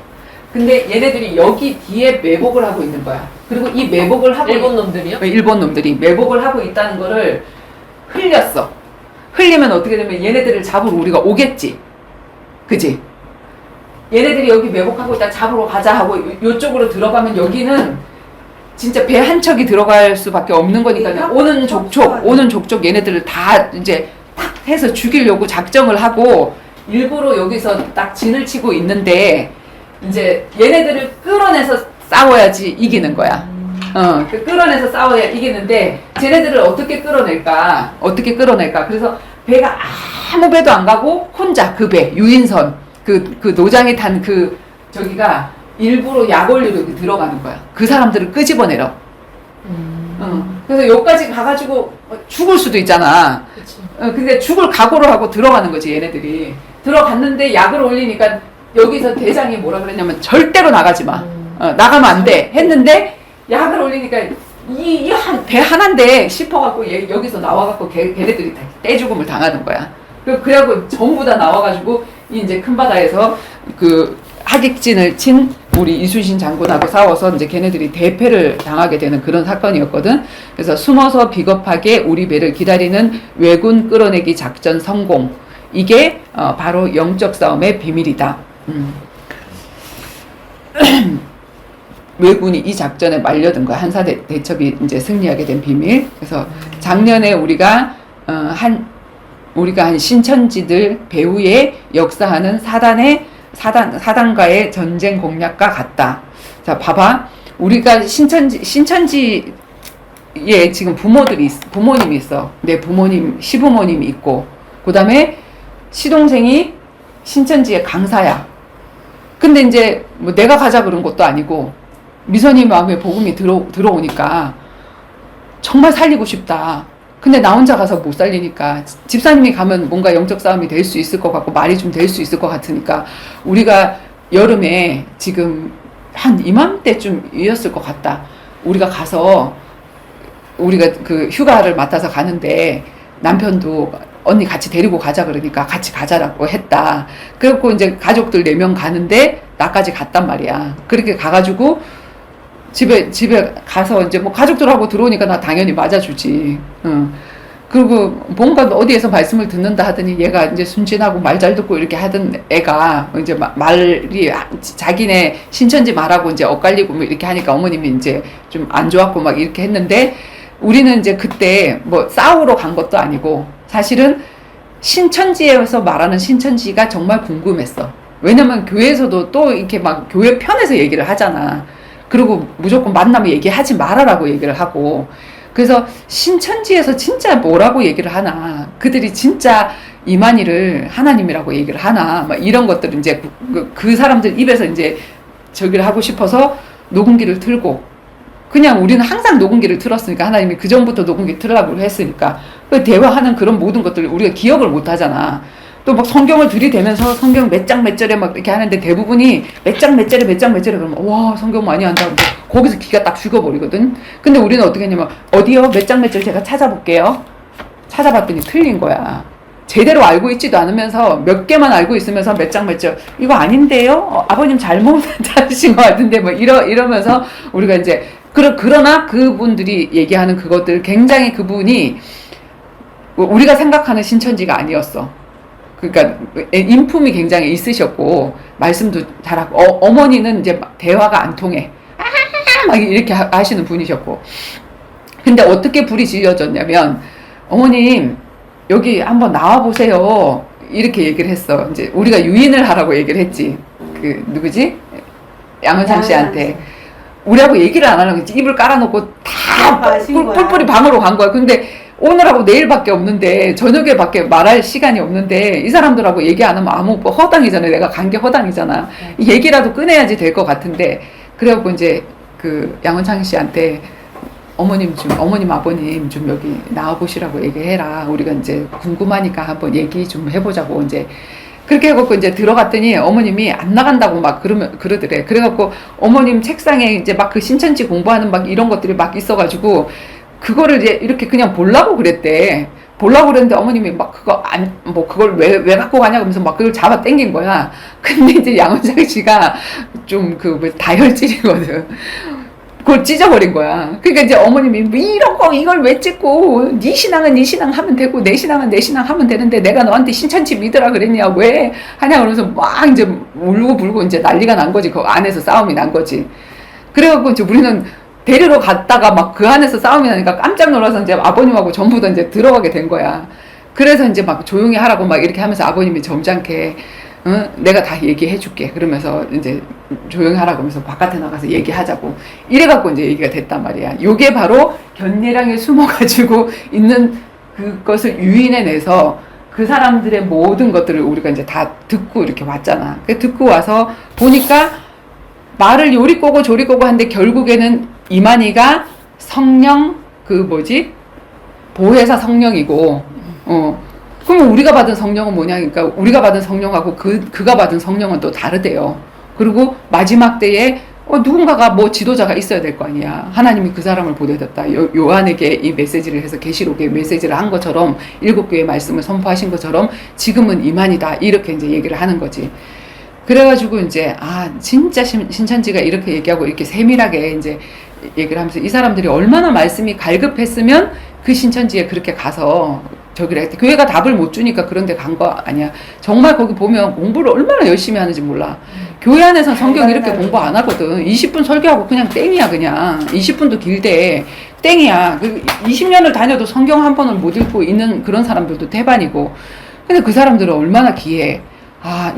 근데 얘네들이 여기 뒤에 매복을 하고 있는 거야. 그리고 이 매복을 하고 일본 놈들이요? 일본 놈들이 매복을 하고 있다는 거를 흘렸어. 흘리면 어떻게 되면 얘네들을 잡으러 우리가 오겠지. 그지? 얘네들이 여기 매복하고 있다 잡으러 가자 하고 요쪽으로 들어가면 여기는 진짜 배 한 척이 들어갈 수밖에 없는 거니까 오는 족족 얘네들을 다 이제 탁 해서 죽이려고 작정을 하고 일부러 여기서 딱 진을 치고 있는데 이제 얘네들을 끌어내서 싸워야지 이기는 거야. 끌어내서 싸워야 이기는데 쟤네들을 어떻게 끌어낼까? 그래서 배가 아무 배도 안 가고 혼자 그 배 유인선 그 노장이 탄 그 저기가 일부러 약 올리려고 들어가는 거야. 그 사람들을 끄집어내려. 그래서 여기까지 가가지고 죽을 수도 있잖아. 그치. 근데 죽을 각오를 하고 들어가는 거지 얘네들이. 들어갔는데 약을 올리니까 여기서 대장이 뭐라 그랬냐면 절대로 나가지 마. 나가면 안 돼. 했는데 약을 올리니까 배 하나인데 싶어갖고 여기서 나와갖고 걔네들이 다 떼죽음을 당하는 거야. 그래갖고 전부 다 나와가지고 이제 큰 바다에서 그 하객진을 친 우리 이순신 장군하고 싸워서 이제 걔네들이 대패를 당하게 되는 그런 사건이었거든. 그래서 숨어서 비겁하게 우리 배를 기다리는 왜군 끌어내기 작전 성공. 이게 바로 영적 싸움의 비밀이다. 왜군이 이 작전에 말려든 거야. 한사 대첩이 이제 승리하게 된 비밀. 그래서 작년에 우리가 한 신천지들 배후에 역사하는 사단과의 전쟁 공략과 같다. 자, 봐봐. 우리가 신천지에 지금 부모님이 있어. 내 부모님, 시부모님이 있고, 그 다음에 시동생이 신천지의 강사야. 근데 이제 뭐 내가 가자 그런 것도 아니고, 미선이 마음에 복음이 들어오니까 정말 살리고 싶다. 근데 나 혼자 가서 못 살리니까 집사님이 가면 뭔가 영적 싸움이 될 수 있을 것 같고 말이 좀 될 수 있을 것 같으니까 우리가 여름에 지금 한 이맘때쯤이었을 것 같다. 우리가 가서 우리가 그 휴가를 맡아서 가는데 남편도 언니 같이 데리고 가자 그러니까 같이 가자라고 했다. 그래갖고 이제 가족들 4명 가는데 나까지 갔단 말이야. 그렇게 가가지고 집에 가서 이제 뭐 가족들하고 들어오니까 나 당연히 맞아주지. 그리고 뭔가 어디에서 말씀을 듣는다 하더니 얘가 이제 순진하고 말 잘 듣고 이렇게 하던 애가 이제 말이 자기네 신천지 말하고 이제 엇갈리고 뭐 이렇게 하니까 어머님이 이제 좀 안 좋았고 막 이렇게 했는데 우리는 이제 그때 뭐 싸우러 간 것도 아니고 사실은 신천지에서 말하는 신천지가 정말 궁금했어. 왜냐면 교회에서도 또 이렇게 막 교회 편에서 얘기를 하잖아. 그리고 무조건 만나면 얘기하지 말아라고 얘기를 하고. 그래서 신천지에서 진짜 뭐라고 얘기를 하나. 그들이 진짜 이만희를 하나님이라고 얘기를 하나. 막 이런 것들을 이제 그 사람들 입에서 이제 저기를 하고 싶어서 녹음기를 틀고. 그냥 우리는 항상 녹음기를 틀었으니까 하나님이 그 전부터 녹음기 틀으라고 했으니까. 그 대화하는 그런 모든 것들을 우리가 기억을 못 하잖아. 또 막 성경을 들이대면서 성경 몇 장 몇 절에 막 이렇게 하는데 대부분이 몇 장 몇 절에 그러면 와 성경 많이 한다고 거기서 기가 딱 죽어버리거든. 근데 우리는 어떻게 했냐면 어디요? 몇 장 몇 절 제가 찾아볼게요. 찾아봤더니 틀린 거야. 제대로 알고 있지도 않으면서 몇 개만 알고 있으면서 몇 장 몇 절 이거 아닌데요? 아버님 잘못 찾으신 것 같은데 뭐 이러면서 우리가 이제 그러나 그분들이 얘기하는 그것들 굉장히 그분이 우리가 생각하는 신천지가 아니었어. 그러니까 인품이 굉장히 있으셨고 말씀도 잘하고 어머니는 이제 막 대화가 안 통해. 막 이렇게 하시는 분이셨고. 근데 어떻게 불이 지어졌냐면 어머님 여기 한번 나와 보세요. 이렇게 얘기를 했어. 이제 우리가 유인을 하라고 얘기를 했지. 그 누구지? 양은상 씨한테. 우리하고 얘기를 안 하려고 입을 깔아놓고 다 뿔뿔이 방으로 간 거야. 근데 오늘하고 내일밖에 없는데 저녁에 밖에 말할 시간이 없는데 이 사람들하고 얘기 안 하면 아무 허당이잖아. 내가 간 게 허당이잖아. 얘기라도 꺼내야지 될 것 같은데 그래갖고 이제 그 양은창 씨한테 어머님 아버님 좀 여기 나와보시라고 얘기해라. 우리가 이제 궁금하니까 한번 얘기 좀 해보자고 이제 그렇게 해갖고 이제 들어갔더니 어머님이 안 나간다고 막 그러더래. 그래갖고 어머님 책상에 이제 막 그 신천지 공부하는 막 이런 것들이 막 있어가지고 그거를 이제 이렇게 그냥 보려고 그랬대. 보려고 그랬는데 어머님이 막 그걸 왜 갖고 가냐 그러면서 막 그걸 잡아 당긴 거야. 근데 이제 양원장 씨가 좀 다혈질이거든. 그걸 찢어버린 거야. 그러니까 이제 어머님이 뭐 이런 거 이걸 왜 찍고 네 신앙은 네 신앙 하면 되고 내 신앙은 내 신앙 하면 되는데 내가 너한테 신천지 믿으라 그랬냐 왜 하냐 그러면서 막 이제 울고 불고 이제 난리가 난 거지. 그 안에서 싸움이 난 거지. 그래갖고 이제 우리는 데리러 갔다가 막 그 안에서 싸움이 나니까 깜짝 놀라서 이제 아버님하고 전부 다 이제 들어가게 된 거야. 그래서 이제 막 조용히 하라고 막 이렇게 하면서 아버님이 점잖게 내가 다 얘기해 줄게. 그러면서 이제 조용히 하라고 하면서 바깥에 나가서 얘기하자고. 이래갖고 이제 얘기가 됐단 말이야. 요게 바로 견례량에 숨어가지고 있는 그것을 유인해내서 그 사람들의 모든 것들을 우리가 이제 다 듣고 이렇게 왔잖아. 듣고 와서 보니까 말을 요리 꼬고 조리 꼬고 하는데 결국에는 이만희가 성령 보혜사 성령이고 그러면 우리가 받은 성령은 뭐냐? 그러니까 우리가 받은 성령하고 그가 받은 성령은 또 다르대요. 그리고 마지막 때에 누군가가 뭐 지도자가 있어야 될 거 아니야. 하나님이 그 사람을 보내셨다. 요한에게 이 메시지를 해서 계시록에 메시지를 한 것처럼 7교의 말씀을 선포하신 것처럼 지금은 이만이다. 이렇게 이제 얘기를 하는 거지. 그래가지고 이제 진짜 신천지가 이렇게 얘기하고 이렇게 세밀하게 이제 얘기를 하면서 이 사람들이 얼마나 말씀이 갈급했으면 그 신천지에 그렇게 가서 저기를 했대. 교회가 답을 못 주니까 그런 데 간 거 아니야. 정말 거기 보면 공부를 얼마나 열심히 하는지 몰라. 교회 안에서 성경 이렇게 공부 안 하거든. 20분 설교하고 그냥 땡이야 그냥. 20분도 길대. 땡이야. 20년을 다녀도 성경 한 번을 못 읽고 있는 그런 사람들도 대반이고. 근데 그 사람들은 얼마나 귀해.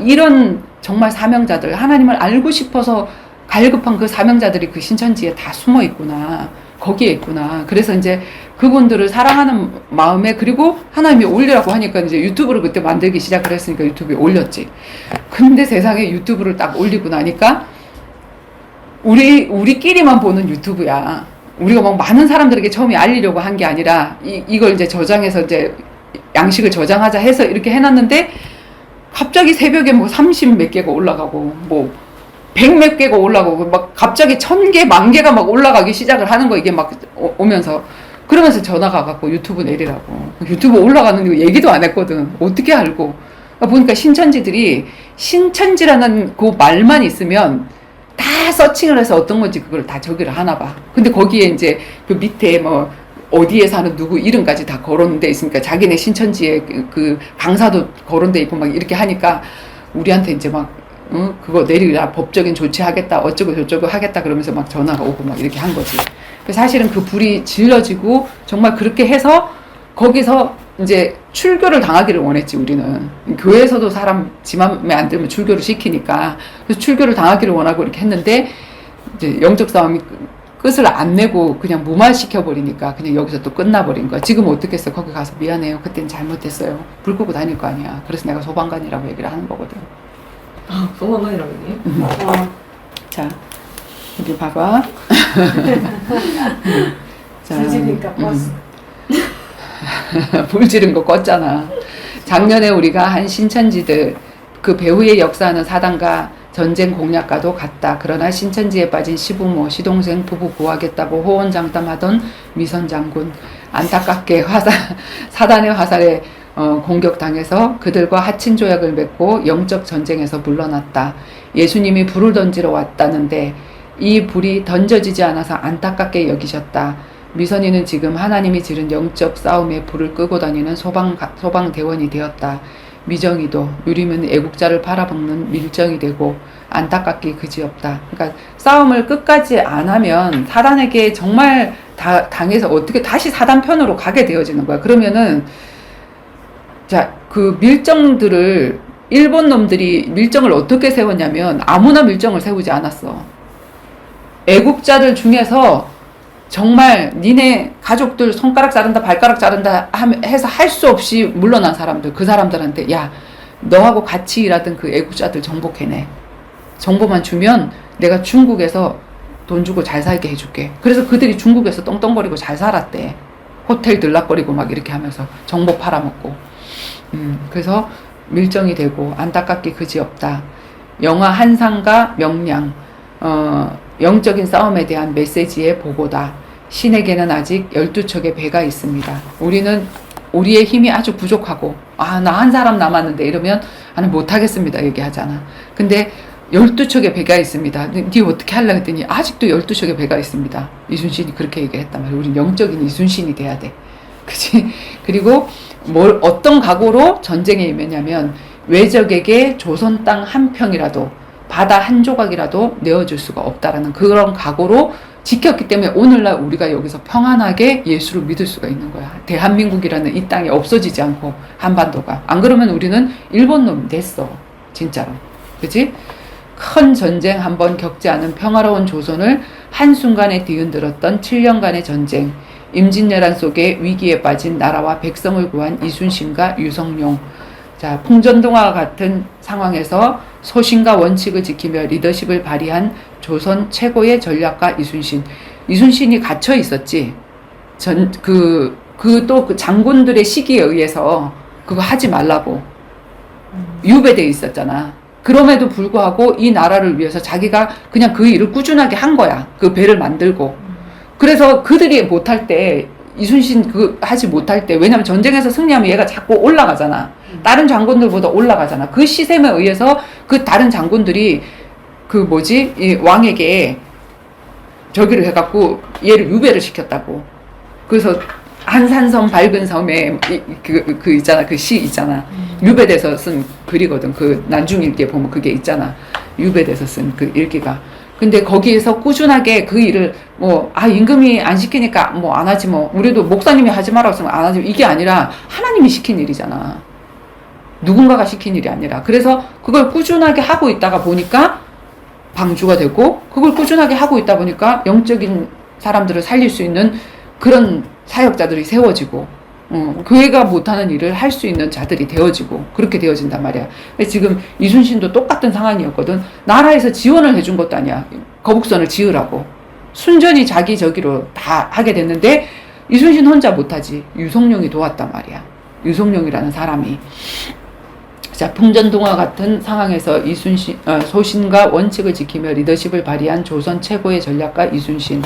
이런 정말 사명자들, 하나님을 알고 싶어서 갈급한 그 사명자들이 그 신천지에 다 숨어 있구나. 거기에 있구나. 그래서 이제 그분들을 사랑하는 마음에 그리고 하나님이 올리라고 하니까 이제 유튜브를 그때 만들기 시작을 했으니까 유튜브에 올렸지. 근데 세상에 유튜브를 딱 올리고 나니까 우리끼리만 보는 유튜브야. 우리가 막 많은 사람들에게 처음에 알리려고 한 게 아니라 이걸 이제 저장해서 이제 양식을 저장하자 해서 이렇게 해놨는데 갑자기 새벽에 뭐 30 몇 개가 올라가고 뭐 100 몇 개가 올라가고 막 갑자기 1000개, 10,000개가 막 올라가기 시작을 하는 거 이게 막 오면서 그러면서 전화가 갖고 유튜브 내리라고. 유튜브 올라가는 거 얘기도 안 했거든. 어떻게 알고. 보니까 신천지들이 신천지라는 그 말만 있으면 다 서칭을 해서 어떤 건지 그걸 다 저기를 하나 봐. 근데 거기에 이제 그 밑에 뭐 어디에 사는 누구 이름까지 다 거론돼 있으니까 자기네 신천지에 그 강사도 거론돼 있고 막 이렇게 하니까 우리한테 이제 막 그거 내리라 법적인 조치하겠다 어쩌고 저쩌고 하겠다 그러면서 막 전화가 오고 막 이렇게 한 거지. 사실은 그 불이 질러지고 정말 그렇게 해서 거기서 이제 출교를 당하기를 원했지. 우리는 교회에서도 사람 지 맘에 안 들면 출교를 시키니까 그래서 출교를 당하기를 원하고 이렇게 했는데 이제 영적 싸움이 끝을 안 내고 그냥 무마시켜 버리니까 그냥 여기서 또 끝나버린 거야. 지금 어떻게 했어? 거기 가서 미안해요. 그땐 잘못했어요. 불 끄고 다닐 거 아니야. 그래서 내가 소방관이라고 얘기를 하는 거거든. 소방관이라고 얘기해? 자, 여기 봐봐. 지지니까 버스. 불 지른 거 껐잖아. 작년에 우리가 한 신천지들 그 배후의 역사하는 사단과 전쟁 공략과도 같다. 그러나 신천지에 빠진 시부모, 시동생 부부 구하겠다고 호언장담하던 미선 장군 안타깝게 사단의 화살에 공격당해서 그들과 하친 조약을 맺고 영적 전쟁에서 물러났다. 예수님이 불을 던지러 왔다는데 이 불이 던져지지 않아서 안타깝게 여기셨다. 미선이는 지금 하나님이 지른 영적 싸움에 불을 끄고 다니는 소방대원이 되었다. 미정이도 누리면 애국자를 팔아먹는 밀정이 되고 안타깝기 그지없다. 그러니까 싸움을 끝까지 안 하면 사단에게 정말 당해서 어떻게 다시 사단 편으로 가게 되어지는 거야. 그러면은 자, 그 밀정들을 일본 놈들이 밀정을 어떻게 세웠냐면 아무나 밀정을 세우지 않았어. 애국자들 중에서 정말 니네 가족들 손가락 자른다 발가락 자른다 해서 할 수 없이 물러난 사람들, 그 사람들한테 야 너하고 같이 일하던 그 애국자들 정복해내. 정보만 주면 내가 중국에서 돈 주고 잘 살게 해줄게. 그래서 그들이 중국에서 떵떵거리고 잘 살았대. 호텔 들락거리고 막 이렇게 하면서 정보 팔아먹고. 그래서 밀정이 되고 안타깝기 그지없다. 영화 한상과 명량, 영적인 싸움에 대한 메시지의 보고다. 신에게는 아직 12척의 배가 있습니다. 우리의 힘이 아주 부족하고 나 한 사람 남았는데 이러면 나는 못하겠습니다 얘기하잖아. 근데 12척의 배가 있습니다. 네 어떻게 하려고 했더니 아직도 12척의 배가 있습니다. 이순신이 그렇게 얘기했단 말이야. 우린 영적인 이순신이 돼야 돼. 그치? 그리고 어떤 각오로 전쟁에 임했냐면 외적에게 조선 땅 한 평이라도 바다 한 조각이라도 내어줄 수가 없다라는 그런 각오로 지켰기 때문에 오늘날 우리가 여기서 평안하게 예수를 믿을 수가 있는 거야. 대한민국이라는 이 땅이 없어지지 않고 한반도가. 안 그러면 우리는 일본 놈이 됐어. 진짜로. 그치? 큰 전쟁 한 번 겪지 않은 평화로운 조선을 한순간에 뒤흔들었던 7년간의 전쟁. 임진왜란 속에 위기에 빠진 나라와 백성을 구한 이순신과 유성룡. 자, 풍전등화와 같은 상황에서 소신과 원칙을 지키며 리더십을 발휘한 조선 최고의 전략가 이순신. 이순신이 갇혀 있었지. 그 장군들의 시기에 의해서 그거 하지 말라고 유배돼 있었잖아. 그럼에도 불구하고 이 나라를 위해서 자기가 그냥 그 일을 꾸준하게 한 거야. 그 배를 만들고. 그래서 그들이 못할 때, 이순신 하지 못할 때, 왜냐면 전쟁에서 승리하면 얘가 자꾸 올라가잖아. 다른 장군들보다 올라가잖아. 그 시샘에 의해서 그 다른 장군들이 이 왕에게 저기를 해갖고 얘를 유배를 시켰다고. 그래서 한산섬 밝은 섬에 있잖아. 그 시 있잖아. 유배돼서 쓴 글이거든. 그 난중일기에 보면 그게 있잖아. 유배돼서 쓴 그 일기가. 근데 거기에서 꾸준하게 그 일을 임금이 안 시키니까 안 하지 우리도 목사님이 하지 말라고 했으면 안 하지. 이게 아니라 하나님이 시킨 일이잖아. 누군가가 시킨 일이 아니라. 그래서 그걸 꾸준하게 하고 있다가 보니까 방주가 되고, 그걸 꾸준하게 하고 있다 보니까 영적인 사람들을 살릴 수 있는 그런 사역자들이 세워지고, 교회가 못하는 일을 할 수 있는 자들이 되어지고, 그렇게 되어진단 말이야. 지금 이순신도 똑같은 상황이었거든. 나라에서 지원을 해준 것도 아니야. 거북선을 지으라고. 순전히 자기 저기로 다 하게 됐는데, 이순신 혼자 못하지. 유성룡이 도왔단 말이야. 유성룡이라는 사람이. 자, 풍전등화 같은 상황에서 소신과 원칙을 지키며 리더십을 발휘한 조선 최고의 전략가 이순신.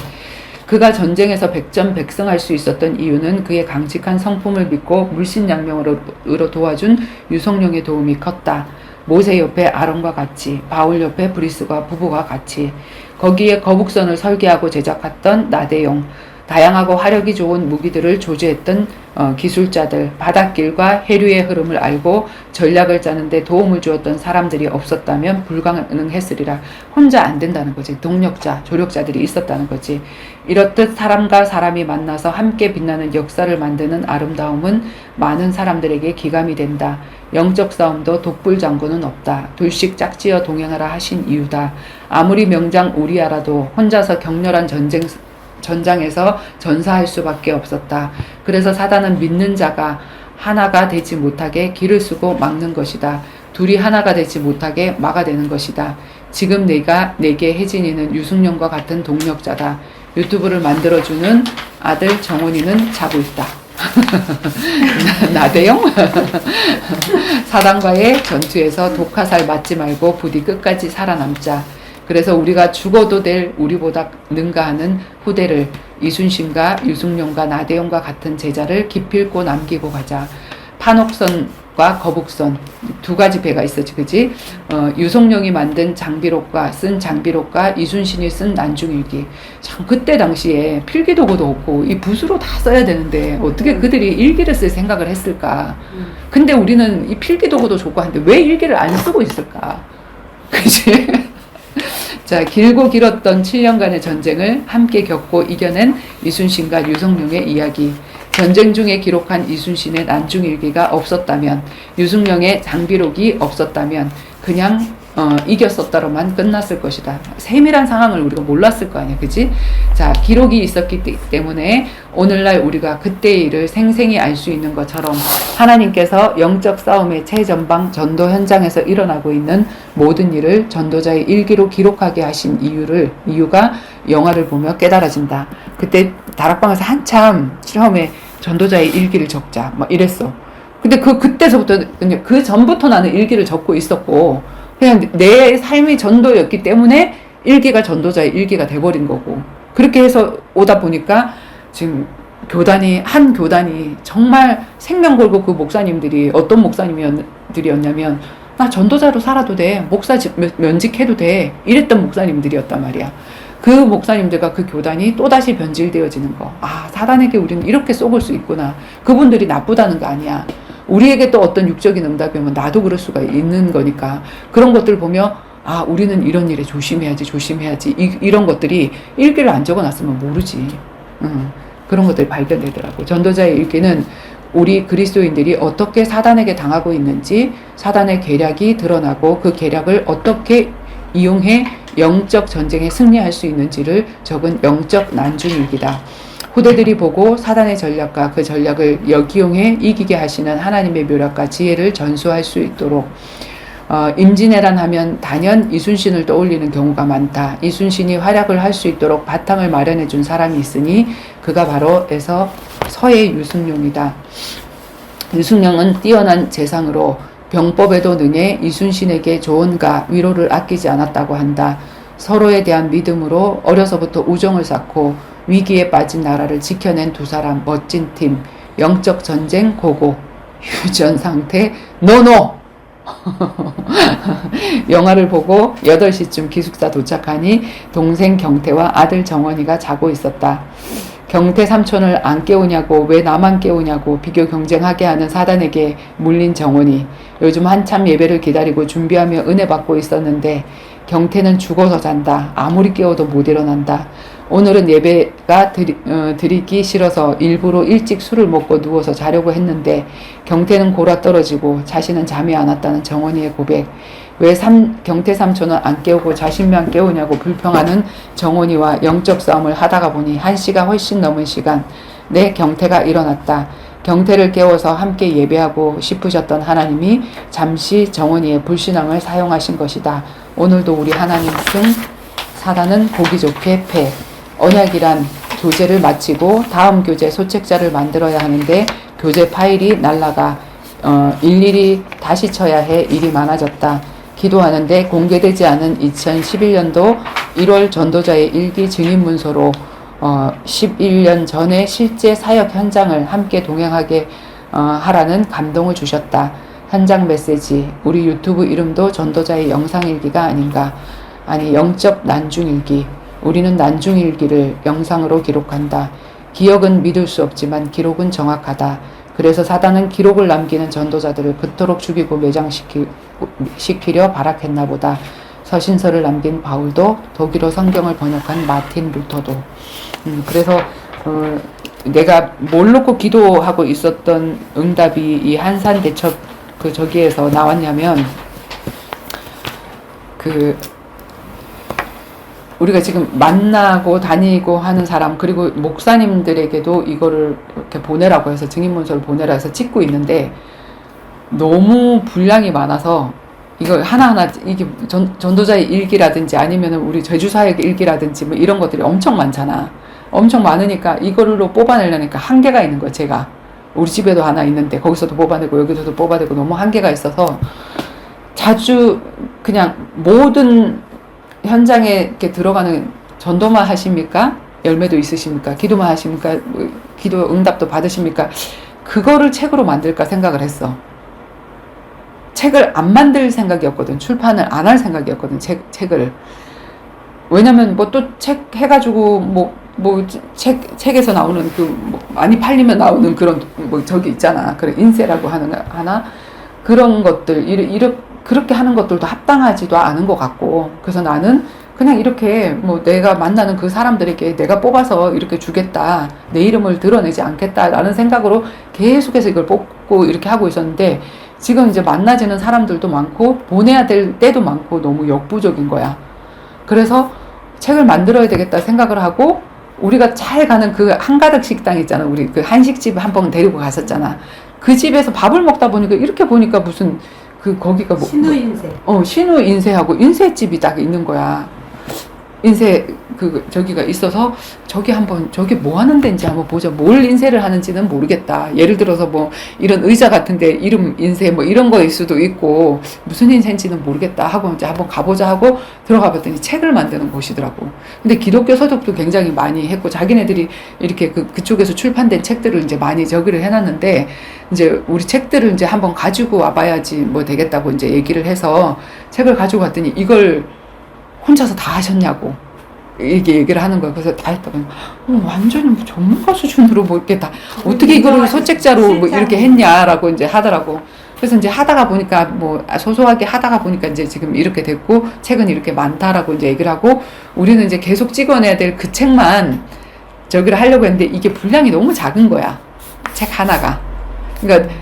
그가 전쟁에서 백전백승할 수 있었던 이유는 그의 강직한 성품을 믿고 물신양명으로 도와준 유성룡의 도움이 컸다. 모세 옆에 아론과 같이, 바울 옆에 브리스과 부부가 같이, 거기에 거북선을 설계하고 제작했던 나대용, 다양하고 화력이 좋은 무기들을 조제했던 기술자들, 바닷길과 해류의 흐름을 알고 전략을 짜는데 도움을 주었던 사람들이 없었다면 불가능했으리라. 혼자 안 된다는 거지. 동력자, 조력자들이 있었다는 거지. 이렇듯 사람과 사람이 만나서 함께 빛나는 역사를 만드는 아름다움은 많은 사람들에게 기감이 된다. 영적 싸움도 독불장군은 없다. 둘씩 짝지어 동행하라 하신 이유다. 아무리 명장 우리아라도 혼자서 격렬한 전장에서 전사할 수밖에 없었다. 그래서 사단은 믿는 자가 하나가 되지 못하게 길을 쓰고 막는 것이다. 둘이 하나가 되지 못하게 막아내는 것이다. 지금 내게 혜진이는 유승룡과 같은 동력자다. 유튜브를 만들어주는 아들 정원이는 자고 있다. 나대용? 사단과의 전투에서 독화살 맞지 말고 부디 끝까지 살아남자. 그래서 우리가 죽어도 될 우리보다 능가하는 후대를 이순신과 유승룡과 나대용과 같은 제자를 기필코 남기고 가자. 판옥선 장비록과 거북선 두 가지 배가 있었지, 그지? 유성룡이 만든 장비록과 쓴 장비록과 이순신이 쓴 난중일기. 참 그때 당시에 필기도구도 없고 이 붓으로 다 써야 되는데 어떻게 그들이 일기를 쓸 생각을 했을까? 근데 우리는 이 필기도구도 좋고 한데 왜 일기를 안 쓰고 있을까? 그지? 자, 길고 길었던 7년간의 전쟁을 함께 겪고 이겨낸 이순신과 유성룡의 이야기. 전쟁 중에 기록한 이순신의 난중일기가 없었다면, 유승룡의 장비록이 없었다면 그냥 이겼었다로만 끝났을 것이다. 세밀한 상황을 우리가 몰랐을 거 아니야, 그지? 자, 기록이 있었기 때문에 오늘날 우리가 그때의 일을 생생히 알 수 있는 것처럼 하나님께서 영적 싸움의 최전방 전도 현장에서 일어나고 있는 모든 일을 전도자의 일기로 기록하게 하신 이유가 영화를 보며 깨달아진다. 그때 다락방에서 한참 처음에 전도자의 일기를 적자 막 이랬어. 근데 그때서부터 그 전부터 나는 일기를 적고 있었고 그냥 내 삶이 전도였기 때문에 일기가 전도자의 일기가 돼버린 거고 그렇게 해서 오다 보니까 지금 한 교단이 정말 생명 걸고 그 목사님들이 어떤 목사님들이었냐면 나 전도자로 살아도 돼 목사 면직해도 돼 이랬던 목사님들이었단 말이야. 그 목사님들과 그 교단이 또다시 변질되어지는 거. 아, 사단에게 우리는 이렇게 쏘을 수 있구나. 그분들이 나쁘다는 거 아니야. 우리에게 또 어떤 육적인 응답이 오면 나도 그럴 수가 있는 거니까 그런 것들 보면 아, 우리는 이런 일에 조심해야지 이런 것들이 일기를 안 적어놨으면 모르지. 그런 것들이 발견되더라고. 전도자의 일기는 우리 그리스도인들이 어떻게 사단에게 당하고 있는지 사단의 계략이 드러나고 그 계략을 어떻게 이용해 영적 전쟁에 승리할 수 있는지를 적은 영적 난중일기다. 후대들이 보고 사단의 전략과 그 전략을 역이용해 이기게 하시는 하나님의 묘력과 지혜를 전수할 수 있도록 임진왜란 하면 단연 이순신을 떠올리는 경우가 많다. 이순신이 활약을 할 수 있도록 바탕을 마련해 준 사람이 있으니 그가 바로 서해 유승룡이다. 유승룡은 뛰어난 재상으로 병법에도 능해 이순신에게 조언과 위로를 아끼지 않았다고 한다. 서로에 대한 믿음으로 어려서부터 우정을 쌓고 위기에 빠진 나라를 지켜낸 두 사람 멋진 팀. 영적 전쟁 고고. 휴전 상태 노노. 영화를 보고 8시쯤 기숙사 도착하니 동생 경태와 아들 정원이가 자고 있었다. 경태 삼촌을 안 깨우냐고 왜 나만 깨우냐고 비교 경쟁하게 하는 사단에게 물린 정원이 요즘 한참 예배를 기다리고 준비하며 은혜 받고 있었는데 경태는 죽어서 잔다. 아무리 깨워도 못 일어난다. 오늘은 예배가 드리기 싫어서 일부러 일찍 술을 먹고 누워서 자려고 했는데 경태는 골아 떨어지고 자신은 잠이 안 왔다는 정원이의 고백. 왜 경태 삼촌은 안 깨우고 자신만 깨우냐고 불평하는 정원이와 영적 싸움을 하다가 보니 1시가 훨씬 넘은 시간 내 경태가 일어났다. 경태를 깨워서 함께 예배하고 싶으셨던 하나님이 잠시 정원이의 불신앙을 사용하신 것이다. 오늘도 우리 하나님 승, 사단은 보기 좋게 패. 언약이란 교재를 마치고 다음 교재 소책자를 만들어야 하는데 교재 파일이 날라가 일일이 다시 쳐야 해 일이 많아졌다. 기도하는데 공개되지 않은 2011년도 1월 전도자의 일기 증인문서로 11년 전에 실제 사역 현장을 함께 동행하게 하라는 감동을 주셨다. 현장 메시지, 우리 유튜브 이름도 전도자의 영상일기가 아닌가. 아니, 영적 난중일기. 우리는 난중일기를 영상으로 기록한다. 기억은 믿을 수 없지만 기록은 정확하다. 그래서 사단은 기록을 남기는 전도자들을 그토록 죽이고 매장시키려 발악했나 보다. 서신서를 남긴 바울도 독일어 성경을 번역한 마틴 루터도. 그래서 내가 뭘 놓고 기도하고 있었던 응답이 이 한산 대첩 저기에서 나왔냐면 우리가 지금 만나고 다니고 하는 사람 그리고 목사님들에게도 이거를 이렇게 보내라고 해서 증인문서를 보내라 해서 찍고 있는데 너무 분량이 많아서 이거 하나하나 이게 전도자의 일기라든지 아니면은 우리 제주사역 일기라든지 뭐 이런 것들이 엄청 많잖아. 엄청 많으니까 이걸로 뽑아내려니까 한계가 있는 거야. 제가 우리 집에도 하나 있는데 거기서도 뽑아내고 여기서도 뽑아내고 너무 한계가 있어서 자주 그냥 모든 현장에 이렇게 들어가는 전도만 하십니까? 열매도 있으십니까? 기도만 하십니까? 기도 응답도 받으십니까? 그거를 책으로 만들까 생각을 했어. 책을 안 만들 생각이었거든. 출판을 안 할 생각이었거든. 책을. 왜냐면 뭐 또 책 해가지고 책에서 나오는 많이 팔리면 나오는 그런 저기 있잖아. 그런 인쇄라고 하나 그런 것들 그렇게 하는 것들도 합당하지도 않은 것 같고, 그래서 나는 그냥 이렇게 내가 만나는 그 사람들에게 내가 뽑아서 이렇게 주겠다, 내 이름을 드러내지 않겠다라는 생각으로 계속해서 이걸 뽑고 이렇게 하고 있었는데, 지금 이제 만나지는 사람들도 많고 보내야 될 때도 많고 너무 역부족인 거야. 그래서 책을 만들어야 되겠다 생각을 하고, 우리가 잘 가는 그 한가득 식당 있잖아. 우리 그 한식집 한 번 데리고 갔었잖아. 그 집에서 밥을 먹다 보니까 이렇게 보니까 무슨 거기가 신우인쇄. 신우 인쇄하고 인쇄집이 딱 있는 거야. 인쇄 저기가 있어서 저게 뭐 하는 데인지 한번 보자. 뭘 인쇄를 하는지는 모르겠다. 예를 들어서 이런 의자 같은데 이름 인쇄 이런 거일 수도 있고, 무슨 인쇄인지는 모르겠다 하고 이제 한번 가보자 하고 들어가 봤더니 책을 만드는 곳이더라고. 근데 기독교 서적도 굉장히 많이 했고, 자기네들이 이렇게 그쪽에서 출판된 책들을 이제 많이 저기를 해놨는데, 이제 우리 책들을 이제 한번 가지고 와봐야지 되겠다고 이제 얘기를 해서 책을 가지고 왔더니 이걸 혼자서 다 하셨냐고 이렇게 얘기를 하는 거야. 그래서 다 했다가 완전히 전문가 수준으로 이렇게 다 어떻게 이거를 소책자로 이렇게 했냐라고 이제 하더라고. 그래서 이제 하다가 보니까 소소하게 하다가 보니까 이제 지금 이렇게 됐고, 책은 이렇게 많다라고 이제 얘기를 하고, 우리는 이제 계속 찍어내야 될 그 책만 저기를 하려고 했는데 이게 분량이 너무 작은 거야. 책 하나가. 그러니까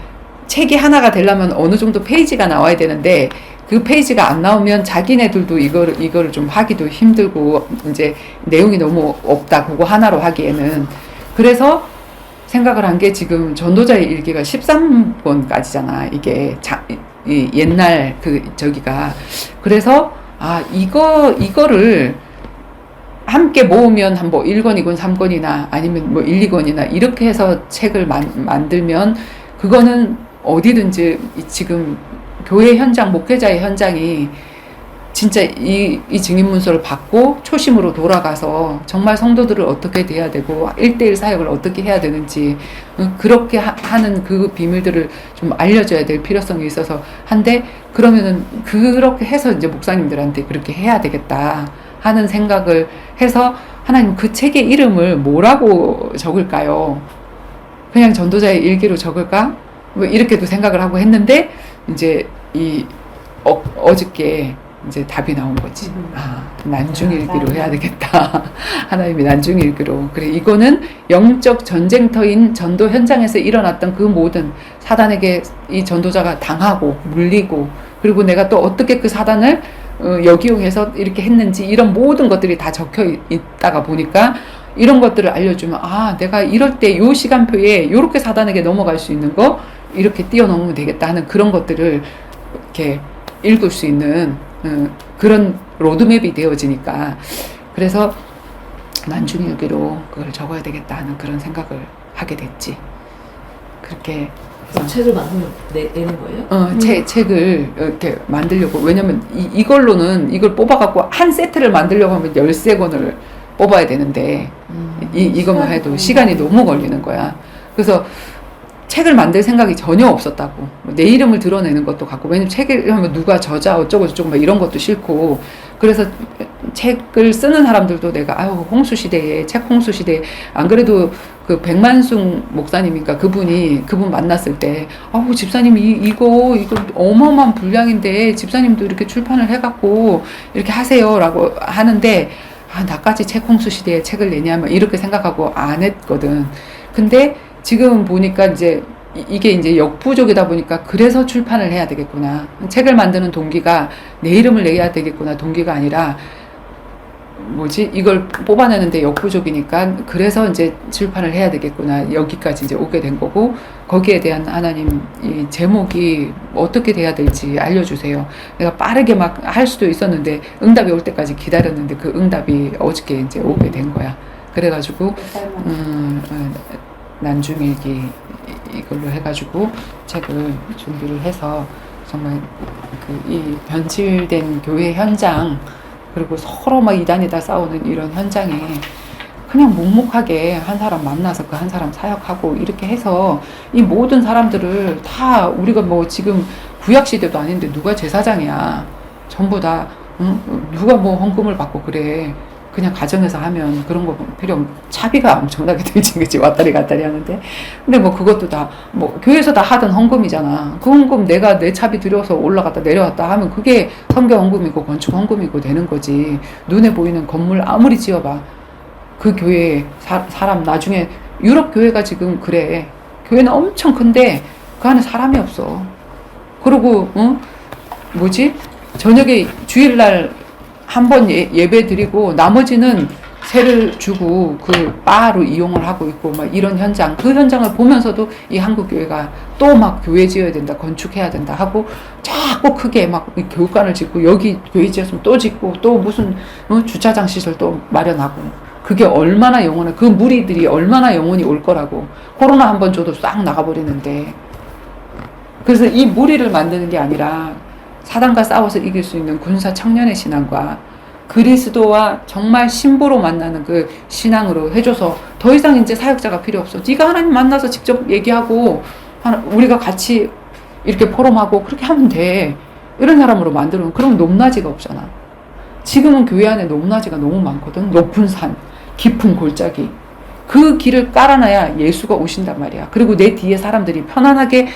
책이 하나가 되려면 어느 정도 페이지가 나와야 되는데, 그 페이지가 안 나오면 자기네들도 이거를 좀 하기도 힘들고, 이제 내용이 너무 없다, 그거 하나로 하기에는. 그래서 생각을 한 게, 지금 전도자의 일기가 13권까지잖아. 이게 이 옛날 저기가. 그래서 이거를 함께 모으면 1권, 2권, 3권이나 아니면 1, 2권이나 이렇게 해서 책을 만들면, 그거는 어디든지 지금 교회 현장, 목회자의 현장이 진짜 이 증인문서를 받고 초심으로 돌아가서 정말 성도들을 어떻게 대해야 되고 1대1 사역을 어떻게 해야 되는지, 그렇게 하는 그 비밀들을 좀 알려줘야 될 필요성이 있어서 한데, 그러면은 그렇게 해서 이제 목사님들한테 그렇게 해야 되겠다 하는 생각을 해서, 하나님 그 책의 이름을 뭐라고 적을까요? 그냥 전도자의 일기로 적을까? 이렇게도 생각을 하고 했는데, 이제 어저께 이제 답이 나온 거지. 난중일기로 해야 되겠다. 하나님이 난중일기로. 그래, 이거는 영적 전쟁터인 전도 현장에서 일어났던 그 모든 사단에게 이 전도자가 당하고 물리고, 그리고 내가 또 어떻게 그 사단을 역이용해서 이렇게 했는지, 이런 모든 것들이 다 적혀 있다가 보니까, 이런 것들을 알려주면, 내가 이럴 때 요 시간표에 요렇게 사단에게 넘어갈 수 있는 거 이렇게 뛰어넘으면 되겠다 하는 그런 것들을 이렇게 읽을 수 있는 그런 로드맵이 되어지니까, 그래서 난중일기로 그걸 적어야 되겠다 하는 그런 생각을 하게 됐지. 그렇게 책을 내는 거예요? 책을 이렇게 만들려고. 왜냐면 이걸로는 이걸 뽑아갖고 한 세트를 만들려고 하면 13권을 뽑아야 되는데, 이것만 해도 시간이 너무 걸리는 거야. 그래서 책을 만들 생각이 전혀 없었다고. 내 이름을 드러내는 것도 같고, 왜냐면 책을 하면 누가 저자 어쩌고 저쩌고 막 이런 것도 싫고, 그래서 책을 쓰는 사람들도 내가 홍수시대에, 책 홍수시대에, 안 그래도 그 백만숙 목사님인가 그분 만났을 때, 집사님 이거 어마어마한 분량인데 집사님도 이렇게 출판을 해갖고 이렇게 하세요라고 하는데, 나까지 책 홍수시대에 책을 내냐면 이렇게 생각하고 안 했거든. 근데 지금 보니까 이제 이게 이제 역부족이다 보니까, 그래서 출판을 해야 되겠구나. 책을 만드는 동기가 내 이름을 내야 되겠구나 동기가 아니라, 이걸 뽑아내는데 역부족이니까 그래서 이제 출판을 해야 되겠구나. 여기까지 이제 오게 된 거고, 거기에 대한 하나님 이 제목이 어떻게 돼야 될지 알려주세요. 내가 빠르게 막 할 수도 있었는데 응답이 올 때까지 기다렸는데 그 응답이 어저께 이제 오게 된 거야. 그래가지고 난중일기 이걸로 해가지고 책을 준비를 해서, 정말 이 변질된 교회 현장, 그리고 서로 막 이단이다 싸우는 이런 현장에 그냥 묵묵하게 한 사람 만나서 그 한 사람 사역하고 이렇게 해서 이 모든 사람들을 다 우리가 뭐 지금 구약 시대도 아닌데 누가 제사장이야. 전부 다 누가 뭐 헌금을 받고 그래. 그냥 가정에서 하면 그런 거 필요 없고 차비가 엄청나게 들지 그치 왔다리 갔다리 하는데 근데 뭐 그것도 다 뭐 교회에서 다 하던 헌금이잖아. 그 헌금 내가 내 차비 들여서 올라갔다 내려왔다 하면 그게 선교 헌금이고 건축 헌금이고 되는 거지. 눈에 보이는 건물 아무리 지어봐 그 교회에 사람 나중에 유럽 교회가 지금 그래. 교회는 엄청 큰데 그 안에 사람이 없어. 그리고 뭐지 저녁에 주일날 한 번 예배 드리고 나머지는 세를 주고 그 바로 이용을 하고 있고 막 이런 현장 그 현장을 보면서도 이 한국 교회가 또 막 교회 지어야 된다 건축해야 된다 하고 자꾸 크게 막 교육관을 짓고 여기 교회 지었으면 또 짓고 또 무슨 주차장 시설 또 마련하고 그게 얼마나 영원해 그 무리들이 얼마나 영원히 올 거라고 코로나 한 번 줘도 싹 나가버리는데 그래서 이 무리를 만드는 게 아니라 사단과 싸워서 이길 수 있는 군사 청년의 신앙과 그리스도와 정말 신부로 만나는 그 신앙으로 해줘서 더 이상 이제 사역자가 필요 없어. 네가 하나님 만나서 직접 얘기하고 우리가 같이 이렇게 포럼하고 그렇게 하면 돼. 이런 사람으로 만들면 그럼 높낮이가 없잖아. 지금은 교회 안에 높낮이가 너무 많거든. 높은 산, 깊은 골짜기. 그 길을 깔아놔야 예수가 오신단 말이야. 그리고 내 뒤에 사람들이 편안하게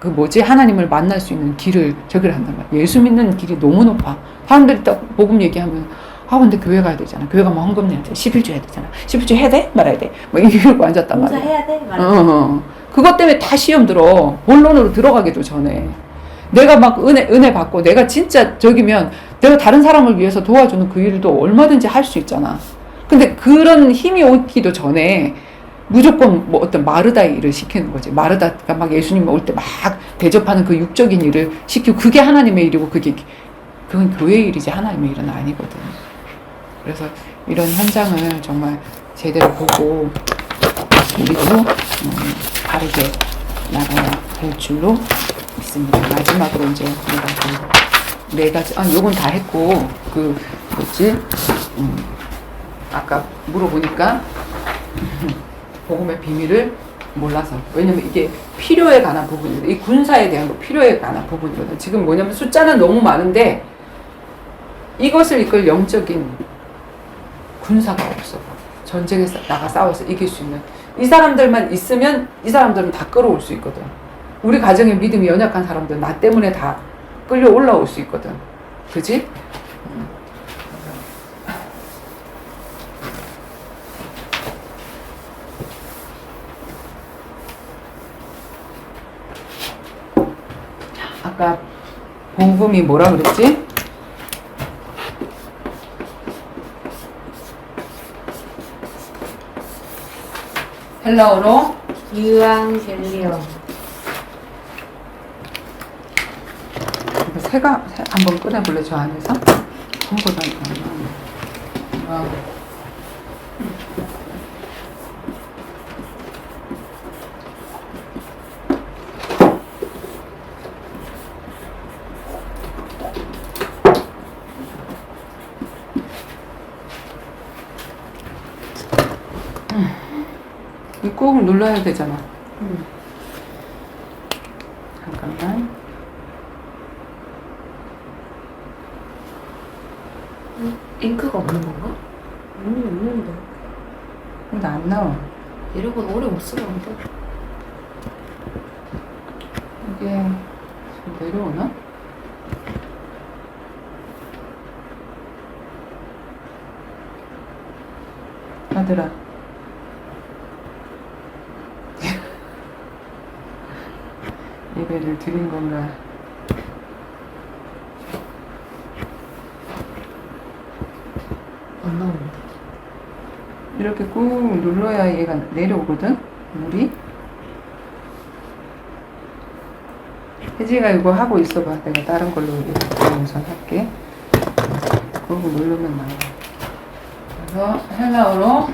그 뭐지 하나님을 만날 수 있는 길을 저기를 한단 말이야. 예수 믿는 길이 너무 높아. 사람들이 딱 복음 얘기하면 근데 교회 가야 되잖아. 교회 가면 헌금 내야 돼. 11조 해야 되잖아. 11조 해야 돼? 말아야 돼. 뭐 이러고 앉았단 말이야. 해야 돼? 말아야 그것 때문에 다 시험 들어. 본론으로 들어가기도 전에. 내가 막 은혜 받고 내가 진짜 저기면 내가 다른 사람을 위해서 도와주는 그 일도 얼마든지 할 수 있잖아. 근데 그런 힘이 오기도 전에 무조건 뭐 어떤 마르다 일을 시키는 거지. 마르다가 막 예수님 올 때 막 대접하는 그 육적인 일을 시키고 그게 하나님의 일이고 그건 교회의 일이지 하나님의 일은 아니거든. 그래서 이런 현장을 정말 제대로 보고 우리도 바르게 나가야 될 줄로 믿습니다. 마지막으로 이제 내가 네 가지 요건 다 했고 그 뭐지 아까 물어보니까 복음의 비밀을 몰라서. 왜냐면 이게 필요에 관한 부분이거든. 이 군사에 대한 거 필요에 관한 부분이거든. 지금 뭐냐면 숫자는 너무 많은데 이것을 이끌 영적인 군사가 없어. 전쟁에 나가 싸워서 이길 수 있는. 이 사람들만 있으면 이 사람들은 다 끌어올 수 있거든. 우리 가정의 믿음이 연약한 사람들 나 때문에 다 끌려 올라올 수 있거든. 그지? 아까 복음이 뭐라 그랬지? 헬라어로 유앙겔리온. 새가 한번 꺼내볼래 저 안에서? 전부 다 이거. 꾹 눌러야 되잖아. 잠깐만. 잉크가 없는 건가? 없는데. 근데 안 나와. 이러고 오래 못 쓰는데. 이게 좀 내려오나? 아들아. 예배를 드린 건가? 안 나오는데. 이렇게 꾹 눌러야 얘가 내려오거든? 물이? 혜지가 이거 하고 있어봐. 내가 다른 걸로 이렇게 우선 할게. 그러고 누르면 나와. 그래서 헬라어로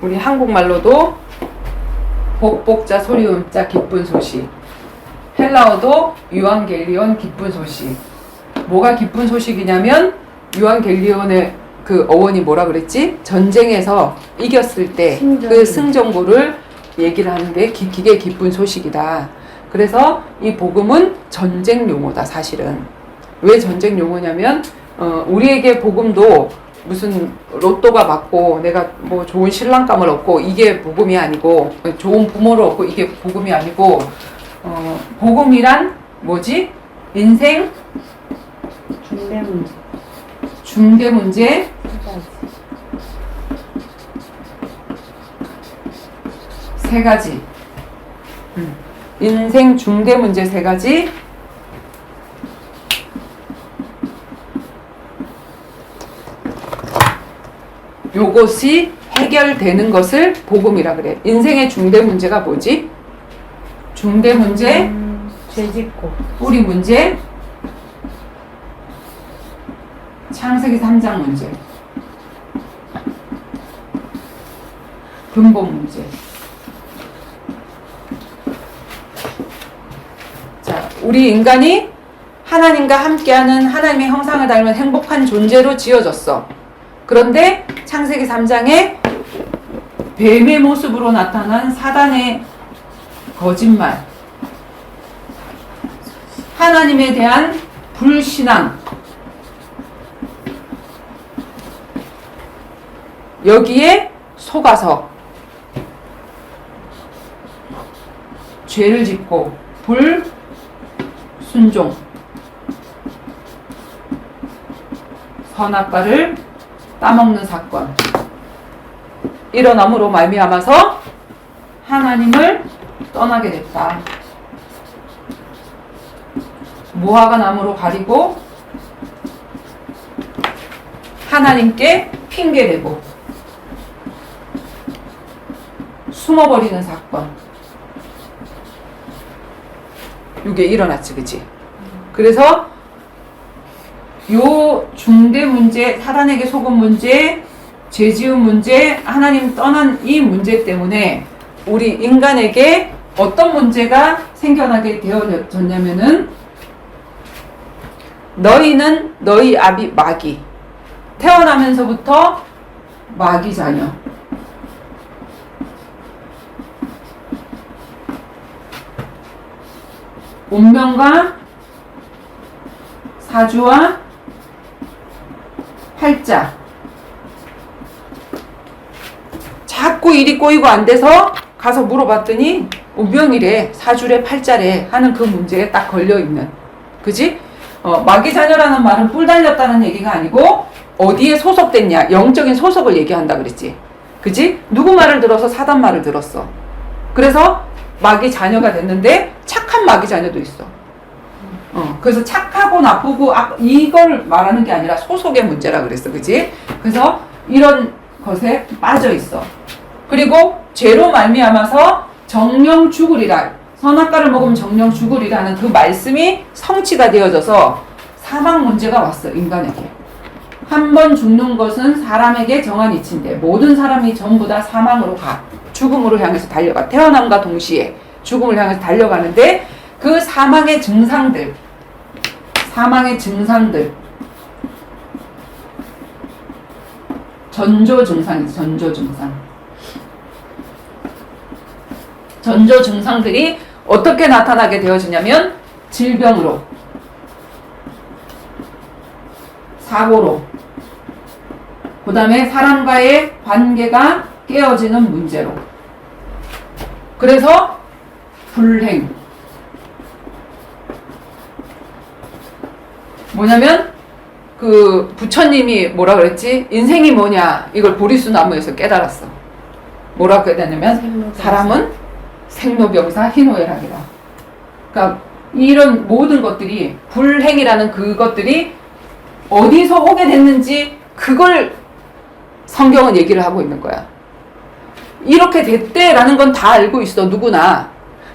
우리 한국말로도 복복자 소리음자 기쁜 소식, 헬라어도 유앙겔리온 기쁜 소식. 뭐가 기쁜 소식이냐면 요한겔리온의 그 어원이 뭐라 그랬지? 전쟁에서 이겼을 때 그 승전고를 얘기를 하는데 기게 기쁜 소식이다. 그래서 이 복음은 전쟁 용어다, 사실은. 왜 전쟁 용어냐면 우리에게 복음도 무슨 로또가 맞고 내가 뭐 좋은 신랑감을 얻고 이게 복음이 아니고, 좋은 부모를 얻고 이게 복음이 아니고, 복음이란 뭐지? 인생 중대 문제. 중대 문제 세 가지. 3가지. 인생 중대 문제 3가지. 요것이 해결되는 것을 복음이라 그래. 인생의 중대 문제가 뭐지? 중대 문제, 죄짓고. 뿌리 문제, 창세기 3장 문제, 근본 문제. 자, 우리 인간이 하나님과 함께하는 하나님의 형상을 닮은 행복한 존재로 지어졌어. 그런데 창세기 3장에 뱀의 모습으로 나타난 사단의 거짓말, 하나님에 대한 불신앙, 여기에 속아서 죄를 짓고 불순종, 선악과를 따먹는 사건 일어남으로 말미암아서 하나님을 떠나게 됐다. 무화과 나무로 가리고 하나님께 핑계대고 숨어버리는 사건, 이게 일어났지, 그치? 그래서 요 중대 문제, 사단에게 속은 문제, 죄 지은 문제, 하나님 떠난 이 문제 때문에 우리 인간에게 어떤 문제가 생겨나게 되어졌냐면은, 너희는 너희 아비 마귀, 태어나면서부터 마귀 자녀, 운명과 사주와 팔자, 자꾸 일이 꼬이고 안 돼서 가서 물어봤더니 운명이래, 사주래, 팔자래 하는 그 문제에 딱 걸려있는, 그지? 마귀 자녀라는 말은 뿔 달렸다는 얘기가 아니고 어디에 소속됐냐, 영적인 소속을 얘기한다 그랬지, 그지? 누구 말을 들어서? 사단 말을 들었어. 그래서 마귀 자녀가 됐는데 착한 마귀 자녀도 있어. 그래서 착하고 나쁘고 이걸 말하는 게 아니라 소속의 문제라 그랬어, 그지? 그래서 이런 것에 빠져 있어. 그리고 죄로 말미암아서 정령 죽으리라, 선악과를 먹으면 정령 죽으리라는 그 말씀이 성취가 되어져서 사망 문제가 왔어, 인간에게. 한 번 죽는 것은 사람에게 정한 이치인데 모든 사람이 전부 다 사망으로 가, 죽음으로 향해서 달려가. 태어남과 동시에 죽음을 향해서 달려가는데 그 사망의 증상들, 전조 증상이지, 전조 증상. 전조 증상들이 어떻게 나타나게 되어지냐면 질병으로, 사고로, 그 다음에 사람과의 관계가 깨어지는 문제로, 그래서 불행. 뭐냐면 그 부처님이 뭐라 그랬지? 인생이 뭐냐, 이걸 보리수 나무에서 깨달았어. 뭐라고 깨달았냐면 사람은 생로병사 희노애락이라. 그러니까 이런 모든 것들이, 불행이라는 그것들이 어디서 오게 됐는지 그걸 성경은 얘기를 하고 있는 거야. 이렇게 됐대라는 건 다 알고 있어, 누구나.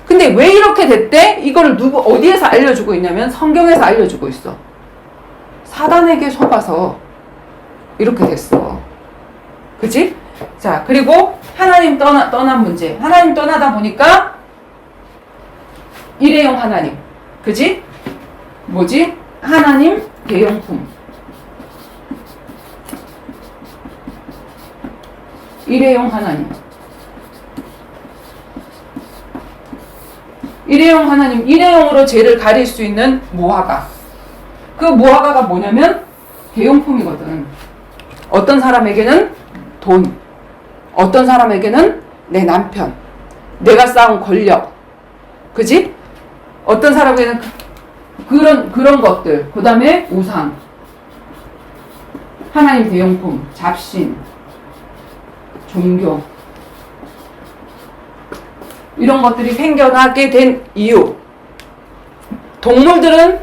근데 왜 이렇게 됐대? 이거를 어디에서 알려주고 있냐면 성경에서 알려주고 있어. 사단에게 속아서 이렇게 됐어. 그치? 자, 그리고 하나님 떠난 문제. 하나님 떠나다 보니까 일회용 하나님. 그치? 뭐지? 하나님 대용품. 일회용 하나님. 일회용 하나님, 일회용으로 죄를 가릴 수 있는 무화과. 그 무화과가 뭐냐면 대용품이거든. 어떤 사람에게는 돈, 어떤 사람에게는 내 남편, 내가 쌓은 권력, 그지? 어떤 사람에게는 그런 것들, 그 다음에 우상, 하나님 대용품, 잡신, 종교, 이런 것들이 생겨나게 된 이유. 동물들은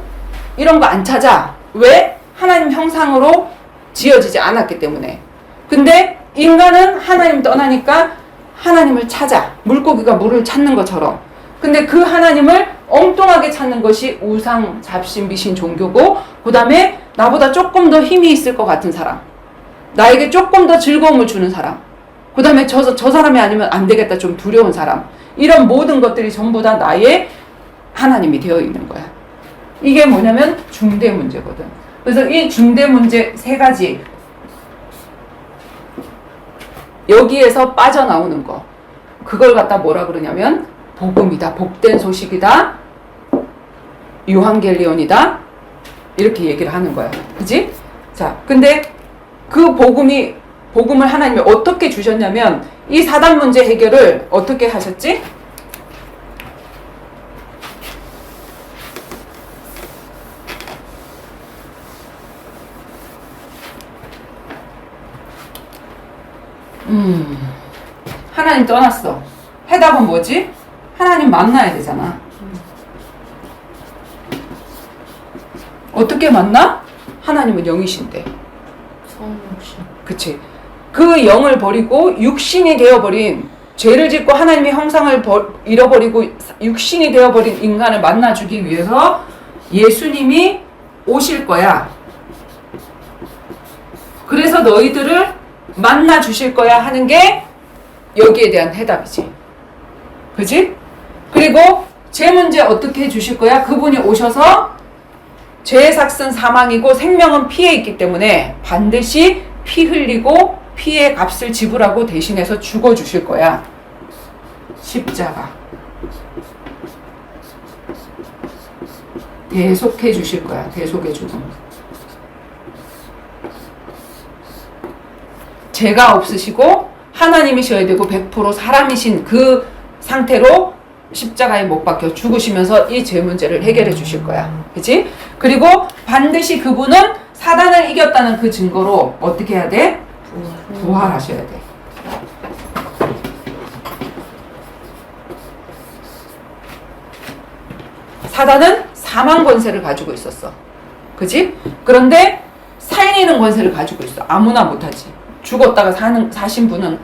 이런 거 안 찾아. 왜? 하나님 형상으로 지어지지 않았기 때문에. 근데 인간은 하나님 떠나니까 하나님을 찾아. 물고기가 물을 찾는 것처럼. 근데 그 하나님을 엉뚱하게 찾는 것이 우상, 잡신, 미신, 종교고, 그 다음에 나보다 조금 더 힘이 있을 것 같은 사람, 나에게 조금 더 즐거움을 주는 사람, 그 다음에 저 사람이 아니면 안 되겠다, 좀 두려운 사람, 이런 모든 것들이 전부 다 나의 하나님이 되어 있는 거야. 이게 뭐냐면 중대 문제거든. 그래서 이 중대 문제 세 가지, 여기에서 빠져나오는 거, 그걸 갖다 뭐라 그러냐면 복음이다, 복된 소식이다, 유한겔리온이다, 이렇게 얘기를 하는 거야. 그지? 자, 근데 그 복음을 하나님이 어떻게 주셨냐면, 이 사단 문제 해결을 어떻게 하셨지? 하나님 떠났어. 해답은 뭐지? 하나님 만나야 되잖아. 어떻게 만나? 하나님은 영이신데. 성육신. 그치. 그 영을 버리고 육신이 되어버린, 죄를 짓고 하나님의 형상을 잃어버리고 육신이 되어버린 인간을 만나주기 위해서 예수님이 오실 거야. 그래서 너희들을 만나주실 거야 하는 게 여기에 대한 해답이지. 그지? 그리고 죄 문제 어떻게 해주실 거야? 그분이 오셔서 죄의 삭은 사망이고 생명은 피에 있기 때문에 반드시 피 흘리고 피의 값을 지불하고 대신해서 죽어주실 거야. 십자가. 대속해 주실 거야. 대속의 죽음. 죄가 없으시고 하나님이셔야 되고 100% 사람이신 그 상태로 십자가에 못 박혀 죽으시면서 이 죄 문제를 해결해 주실 거야. 그치? 그리고 반드시 그분은 사단을 이겼다는 그 증거로 어떻게 해야 돼? 부활하셔야 돼. 사단은 사망 권세를 가지고 있었어. 그지? 그런데 살리는 권세를 가지고 있어. 아무나 못하지. 죽었다가 사신 분은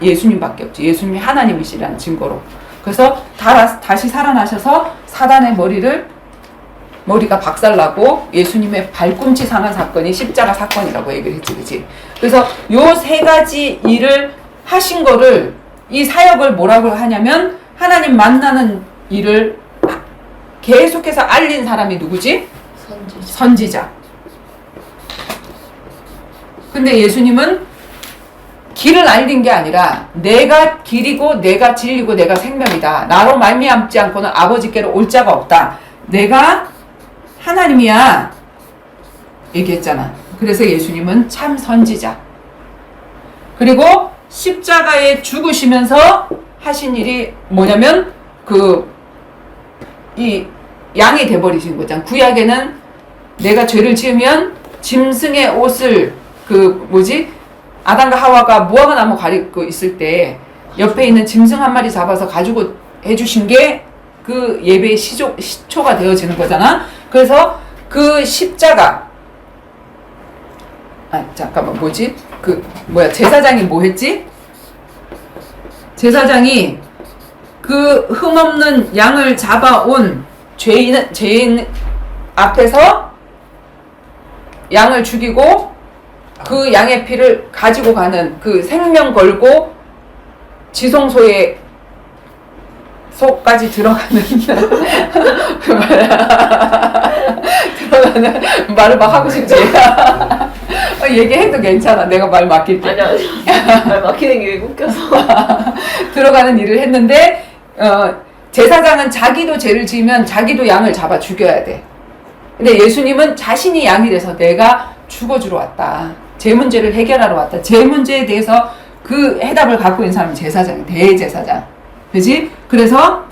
예수님밖에 없지. 예수님이 하나님이시라는 증거로. 그래서 다시 살아나셔서 사단의 머리가 박살나고 예수님의 발꿈치 상한 사건이 십자가 사건이라고 얘기를 했지. 그치? 그래서 요 세 가지 일을 하신 거를, 이 사역을 뭐라고 하냐면 하나님 만나는 일을 계속해서 알린 사람이 누구지? 선지자. 근데 예수님은 길을 알린 게 아니라 내가 길이고 내가 진리고 내가 생명이다. 나로 말미암지 않고는 아버지께로 올 자가 없다. 내가 하나님이야. 얘기했잖아. 그래서 예수님은 참 선지자. 그리고 십자가에 죽으시면서 하신 일이 뭐냐면 이 양이 돼버리신 거잖아. 구약에는 내가 죄를 지으면 짐승의 옷을 아담과 하와가 무화과 나무 가리고 있을 때 옆에 있는 짐승 한 마리 잡아서 가지고 해주신 게 그 예배의 시초가 되어지는 거잖아. 그래서 그 십자가, 제사장이 뭐 했지? 제사장이 그 흠없는 양을 잡아온 죄인 앞에서 양을 죽이고 그 양의 피를 가지고 가는, 그 생명 걸고 지성소에 속까지 들어가는 들어가는 말을 막 하고 싶지. 얘기해도 괜찮아. 내가 말 맡길 때. 아니야. 말 막히는 게 웃겨서. 들어가는 일을 했는데 제사장은 자기도 죄를 지으면 자기도 양을 잡아 죽여야 돼. 근데 예수님은 자신이 양이 돼서 내가 죽어주러 왔다. 제 문제를 해결하러 왔다. 제 문제에 대해서 그 해답을 갖고 있는 사람이 제사장이 대제사장. 그지? 그래서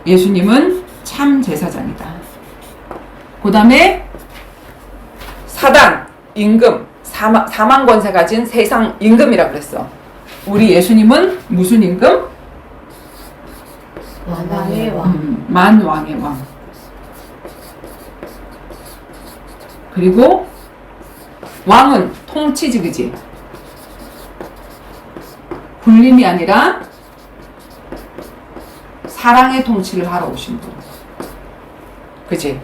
예수님은 참 제사장이다. 그 다음에 사단, 임금, 사망 권세 가진 세상 임금이라 그랬어. 우리 예수님은 무슨 임금? 만왕의 왕. 만왕의 왕. 그리고 왕은 통치지, 그지? 군림이 아니라 사랑의 통치를 하러 오신 분. 그지?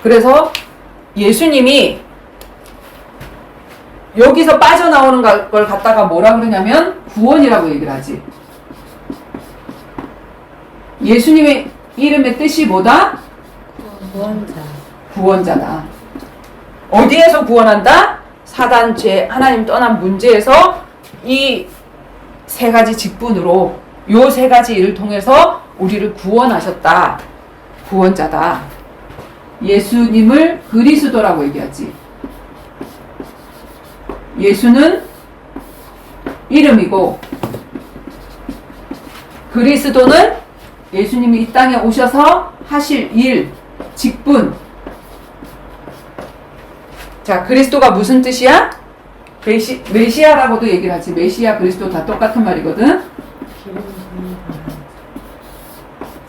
그래서 예수님이 여기서 빠져나오는 걸 갖다가 뭐라 그러냐면 구원이라고 얘기를 하지. 예수님의 이름의 뜻이 뭐다? 구원자. 구원자다. 어디에서 구원한다? 사단, 죄, 하나님 떠난 문제에서 이 세 가지 직분으로 요 세 가지 일을 통해서 우리를 구원하셨다. 구원자다. 예수님을 그리스도라고 얘기하지. 예수는 이름이고 그리스도는 예수님이 이 땅에 오셔서 하실 일, 직분. 자, 그리스도가 무슨 뜻이야? 메시아라고도 얘기를 하지. 메시아, 그리스도 다 똑같은 말이거든.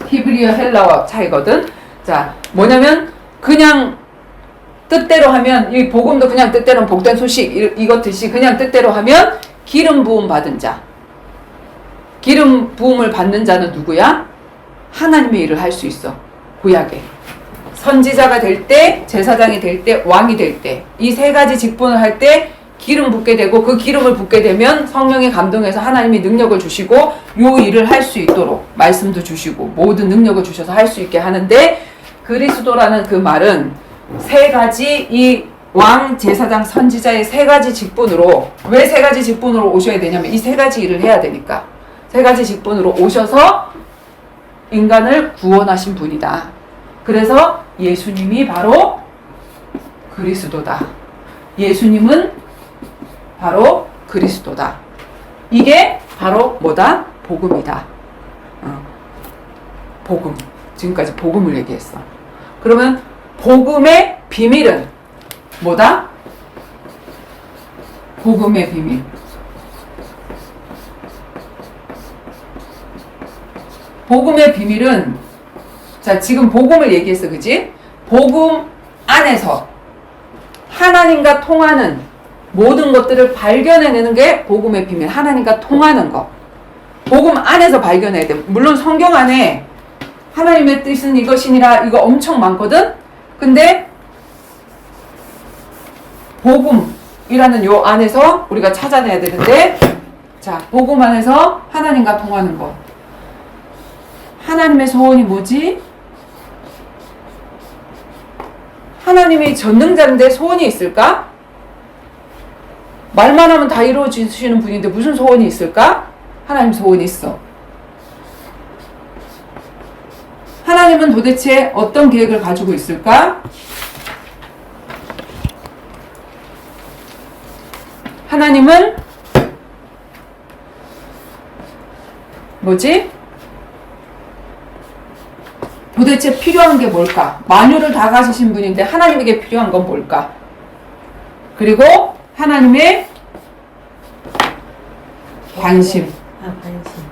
히브리어, 헬라어 차이거든. 자, 뭐냐면 그냥 뜻대로 하면 이 복음도 그냥 뜻대로 복된 소식 이것듯이 그냥 뜻대로 하면 기름 부음 받은 자. 기름 부음을 받는 자는 누구야? 하나님의 일을 할 수 있어. 구약에. 선지자가 될 때, 제사장이 될 때, 왕이 될 때. 이 세 가지 직분을 할 때 기름 붓게 되고 그 기름을 붓게 되면 성령의 감동에서 하나님이 능력을 주시고 요 일을 할 수 있도록 말씀도 주시고 모든 능력을 주셔서 할 수 있게 하는데 그리스도라는 그 말은 세 가지 이 왕, 제사장, 선지자의 세 가지 직분으로 왜 세 가지 직분으로 오셔야 되냐면 이 세 가지 일을 해야 되니까 세 가지 직분으로 오셔서 인간을 구원하신 분이다. 그래서 예수님이 바로 그리스도다. 예수님은 바로 그리스도다. 이게 바로 뭐다? 복음이다. 복음. 지금까지 복음을 얘기했어. 그러면 복음의 비밀은 뭐다? 복음의 비밀. 복음의 비밀은 자, 지금 복음을 얘기했어. 그지? 복음 안에서 하나님과 통하는 모든 것들을 발견해내는 게 복음의 비밀. 하나님과 통하는 거. 복음 안에서 발견해야 돼. 물론 성경 안에 하나님의 뜻은 이것이니라 이거 엄청 많거든? 근데 복음이라는 요 안에서 우리가 찾아내야 되는데 자, 복음 안에서 하나님과 통하는 거. 하나님의 소원이 뭐지? 하나님이 전능자인데 소원이 있을까? 말만 하면 다 이루어지시는 분인데 무슨 소원이 있을까? 하나님 소원이 있어. 하나님은 도대체 어떤 계획을 가지고 있을까? 하나님은 뭐지? 도대체 필요한 게 뭘까? 만유를 다 가지신 분인데 하나님에게 필요한 건 뭘까? 그리고 하나님의 관심. 관심.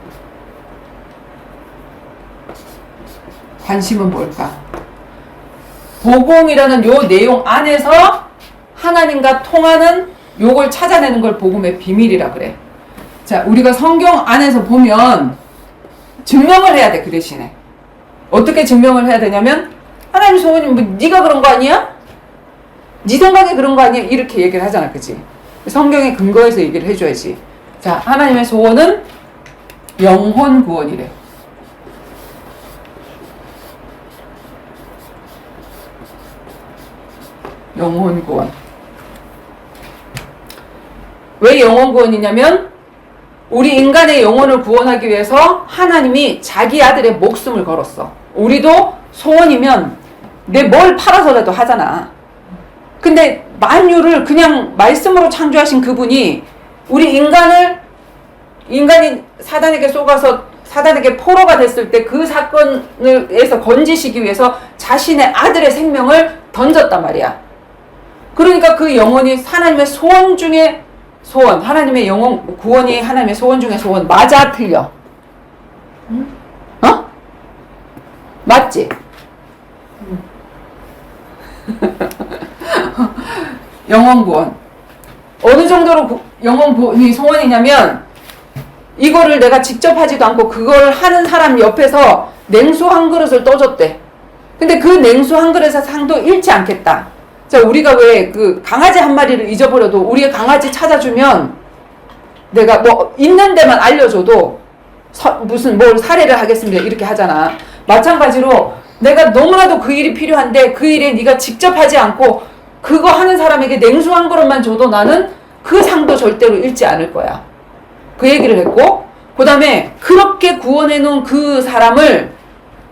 관심은 뭘까? 복음이라는 요 내용 안에서 하나님과 통하는 요걸 찾아내는 걸 복음의 비밀이라 그래. 자, 우리가 성경 안에서 보면 증명을 해야 돼. 그 대신에 어떻게 증명을 해야 되냐면 하나님 소원이 뭐 네가 그런 거 아니야? 네 생각에 그런 거 아니야? 이렇게 얘기를 하잖아. 그치? 성경에 근거해서 얘기를 해줘야지. 자, 하나님의 소원은 영혼 구원이래. 영혼 구원. 왜 영혼 구원이냐면 우리 인간의 영혼을 구원하기 위해서 하나님이 자기 아들의 목숨을 걸었어. 우리도 소원이면 내 뭘 팔아서라도 하잖아. 근데 만유를 그냥 말씀으로 창조하신 그분이 우리 인간이 사단에게 속아서 사단에게 포로가 됐을 때 그 사건에서 건지시기 위해서 자신의 아들의 생명을 던졌단 말이야. 그러니까 그 영혼이 하나님의 소원 중에 소원, 하나님의 영혼 구원이 하나님의 소원 중에 소원. 맞아, 틀려? 어? 맞지? 영혼 구원. 어느 정도로 영혼 구원이 소원이냐면 이거를 내가 직접 하지도 않고 그걸 하는 사람 옆에서 냉수 한 그릇을 떠줬대. 근데 그 냉수 한 그릇의 상도 잃지 않겠다. 자, 우리가 왜 그 강아지 한 마리를 잊어버려도 우리 강아지 찾아주면 내가 뭐 있는 데만 알려줘도 무슨 뭘 사례를 하겠습니다 이렇게 하잖아. 마찬가지로 내가 너무나도 그 일이 필요한데 그 일에 네가 직접 하지 않고 그거 하는 사람에게 냉수 한 그릇만 줘도 나는 그 상도 절대로 잃지 않을 거야. 그 얘기를 했고, 그 다음에 그렇게 구원해 놓은 그 사람을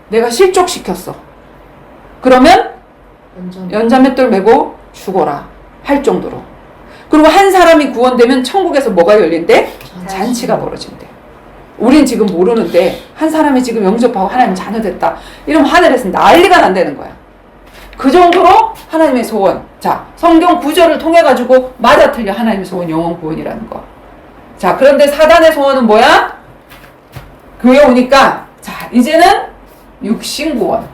내가 실족시켰어. 그러면 연자맷돌 메고 죽어라 할 정도로. 그리고 한 사람이 구원되면 천국에서 뭐가 열린대? 잔치가 벌어진대. 우린 지금 모르는데 한 사람이 지금 영접하고 하나님 자녀 됐다 이러면 하늘에서 난리가 난다는 거야. 그 정도로 하나님의 소원. 자, 성경 구절을 통해 가지고 맞아 틀려 하나님의 소원 영혼 구원이라는 거. 자, 그런데 사단의 소원은 뭐야? 교회 오니까 자, 이제는 육신 구원,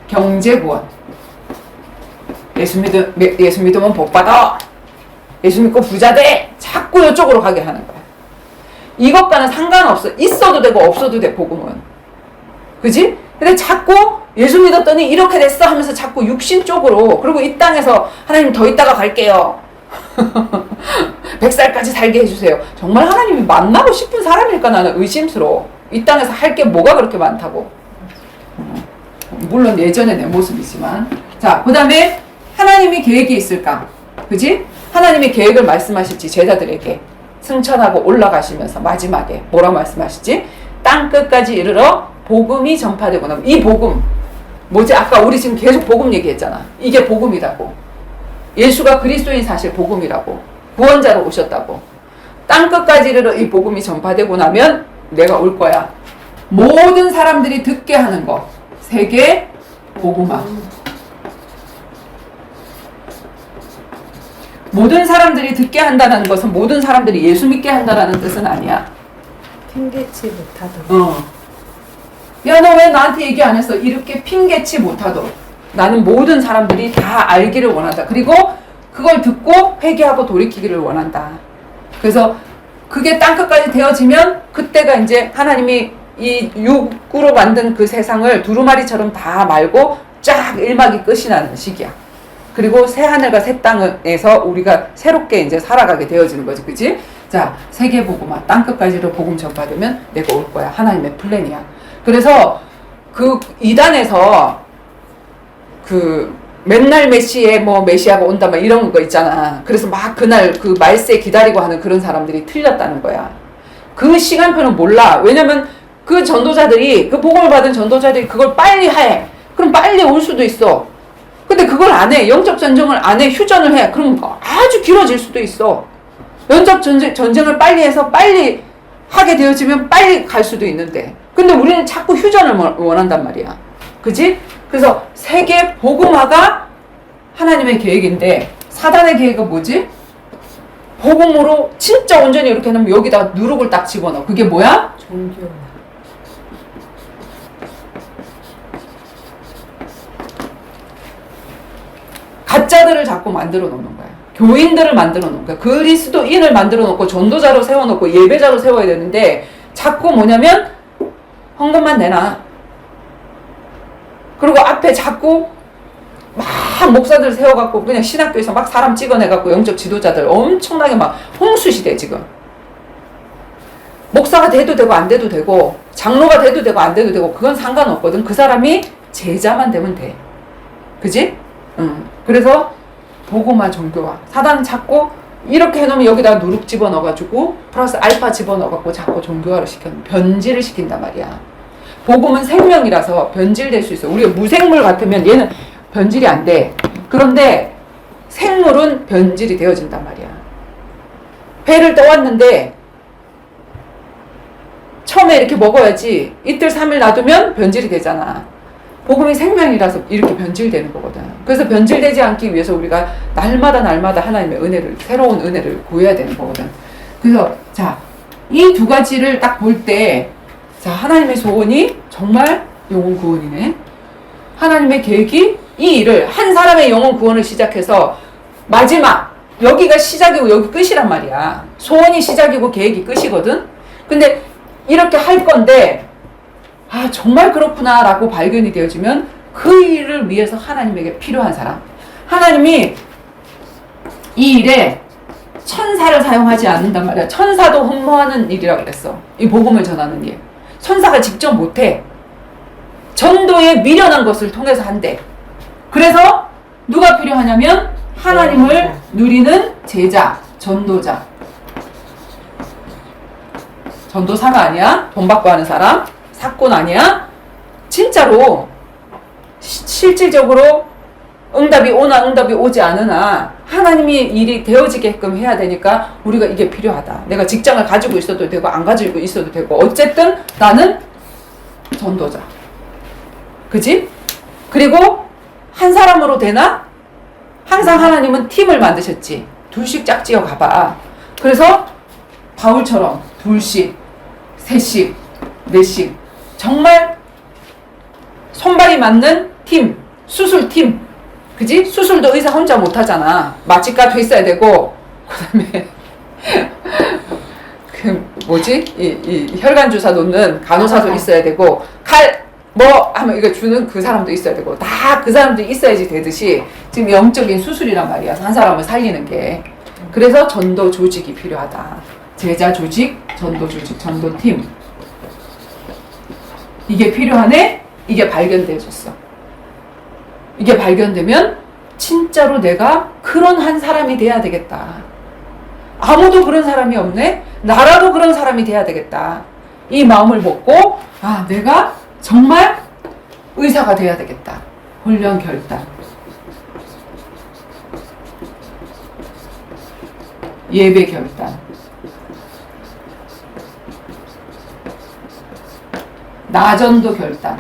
경제 구원. 예수 믿으면 복 받아. 예수 믿고 부자 돼. 자꾸 이쪽으로 가게 하는 거야. 이것과는 상관없어. 있어도 되고 없어도 돼, 복음은. 그지? 근데 자꾸 예수 믿었더니 이렇게 됐어 하면서 자꾸 육신 쪽으로, 그리고 이 땅에서 하나님 더 있다가 갈게요. 100살까지 살게 해주세요. 정말 하나님이 만나고 싶은 사람일까 나는 의심스러워. 이 땅에서 할 게 뭐가 그렇게 많다고. 물론 예전의 내 모습이지만. 자, 그 다음에 하나님이 계획이 있을까? 그지? 하나님의 계획을 말씀하실지 제자들에게 승천하고 올라가시면서 마지막에 뭐라고 말씀하시지? 땅 끝까지 이르러 복음이 전파되고 나면 이 복음 뭐지? 아까 우리 지금 계속 복음 얘기했잖아. 이게 복음이라고. 예수가 그리스도인 사실 복음이라고. 구원자로 오셨다고. 땅 끝까지 이르러 이 복음이 전파되고 나면 내가 올 거야. 모든 사람들이 듣게 하는 거. 세계 복음화. 모든 사람들이 듣게 한다는 것은 모든 사람들이 예수 믿게 한다는 뜻은 아니야. 핑계치 못하도록. 야, 너 왜 나한테 얘기 안 했어? 이렇게 핑계치 못하도록. 나는 모든 사람들이 다 알기를 원한다. 그리고 그걸 듣고 회개하고 돌이키기를 원한다. 그래서 그게 땅끝까지 되어지면 그때가 이제 하나님이 이 육으로 만든 그 세상을 두루마리처럼 다 말고 쫙 일막이 끝이 나는 시기야. 그리고 새 하늘과 새 땅에서 우리가 새롭게 이제 살아가게 되어지는 거지, 그지? 자, 세계 복음화, 땅 끝까지로 복음 전파되면 내가 올 거야. 하나님의 플랜이야. 그래서 그 이단에서 그 맨날 메시아가 온다 막 이런 거 있잖아. 그래서 막 그날 그 말세 기다리고 하는 그런 사람들이 틀렸다는 거야. 그 시간표는 몰라. 왜냐면 그 전도자들이, 그 복음을 받은 전도자들이 그걸 빨리 해. 그럼 빨리 올 수도 있어. 근데 그걸 안 해. 영적 전쟁을 안 해. 휴전을 해. 그럼 아주 길어질 수도 있어. 영적 전쟁을 빨리 해서 빨리 하게 되어지면 빨리 갈 수도 있는데. 근데 우리는 자꾸 휴전을 원한단 말이야. 그지? 그래서 세계 복음화가 하나님의 계획인데 사단의 계획은 뭐지? 복음으로 진짜 온전히 이렇게 하면 여기다가 누룩을 딱 집어넣어. 그게 뭐야? 종교. 가짜들을 자꾸 만들어 놓는 거야. 교인들을 만들어 놓은 거야. 그리스도인을 만들어 놓고 전도자로 세워놓고 예배자로 세워야 되는데 자꾸 뭐냐면 헌금만 내놔. 그리고 앞에 자꾸 막 목사들 세워갖고 그냥 신학교에서 막 사람 찍어내갖고 영적 지도자들 엄청나게 막 홍수시대 지금. 목사가 돼도 되고 안 돼도 되고 장로가 돼도 되고 안 돼도 되고 그건 상관없거든. 그 사람이 제자만 되면 돼. 그지? 그래서 복음화 종교화. 사단은 자꾸 이렇게 해놓으면 여기다 누룩 집어넣어가지고 플러스 알파 집어넣어갖고 자꾸 종교화를 변질을 시킨단 말이야. 복음은 생명이라서 변질될 수 있어. 우리가 무생물 같으면 얘는 변질이 안 돼. 그런데 생물은 변질이 되어진단 말이야. 배를 떠왔는데 처음에 이렇게 먹어야지 이틀 3일 놔두면 변질이 되잖아. 복음이 생명이라서 이렇게 변질되는 거거든. 그래서 변질되지 않기 위해서 우리가 날마다 하나님의 은혜를, 새로운 은혜를 구해야 되는 거거든. 그래서 자, 이 두 가지를 딱 볼 때, 자, 하나님의 소원이 정말 영혼 구원이네. 하나님의 계획이 이 일을, 한 사람의 영혼 구원을 시작해서 마지막, 여기가 시작이고 여기 끝이란 말이야. 소원이 시작이고 계획이 끝이거든. 근데 이렇게 할 건데, 아, 정말 그렇구나 라고 발견이 되어지면 그 일을 위해서 하나님에게 필요한 사람. 하나님이 이 일에 천사를 사용하지 않는단 말이야. 천사도 흠모하는 일이라고 그랬어. 이 복음을 전하는 일. 천사가 직접 못해. 전도에 미련한 것을 통해서 한대. 그래서 누가 필요하냐면 하나님을 누리는 제자, 전도자. 전도사가 아니야. 돈 받고 하는 사람. 사건 아니야? 진짜로 실질적으로 응답이 오나 응답이 오지 않으나 하나님이 일이 되어지게끔 해야 되니까 우리가 이게 필요하다. 내가 직장을 가지고 있어도 되고 안 가지고 있어도 되고 어쨌든 나는 전도자. 그지? 그리고 한 사람으로 되나? 항상 하나님은 팀을 만드셨지. 둘씩 짝지어 가봐. 그래서 바울처럼 둘씩, 셋씩, 넷씩 정말 손발이 맞는 팀, 수술팀. 그지? 수술도 의사 혼자 못하잖아. 마취가도 있어야 되고, 그 다음에, 이 혈관 주사 놓는 간호사도 있어야 되고, 하면 이거 주는 그 사람도 있어야 되고, 다 그 사람들이 있어야지 되듯이, 지금 영적인 수술이란 말이야. 한 사람을 살리는 게. 그래서 전도 조직이 필요하다. 제자 조직, 전도 조직, 전도팀. 이게 필요하네? 이게 발견되어졌어. 이게 발견되면 진짜로 내가 그런 한 사람이 돼야 되겠다. 아무도 그런 사람이 없네? 나라도 그런 사람이 돼야 되겠다. 이 마음을 먹고 아, 내가 정말 의사가 돼야 되겠다. 훈련 결단. 예배 결단. 나전도 결단.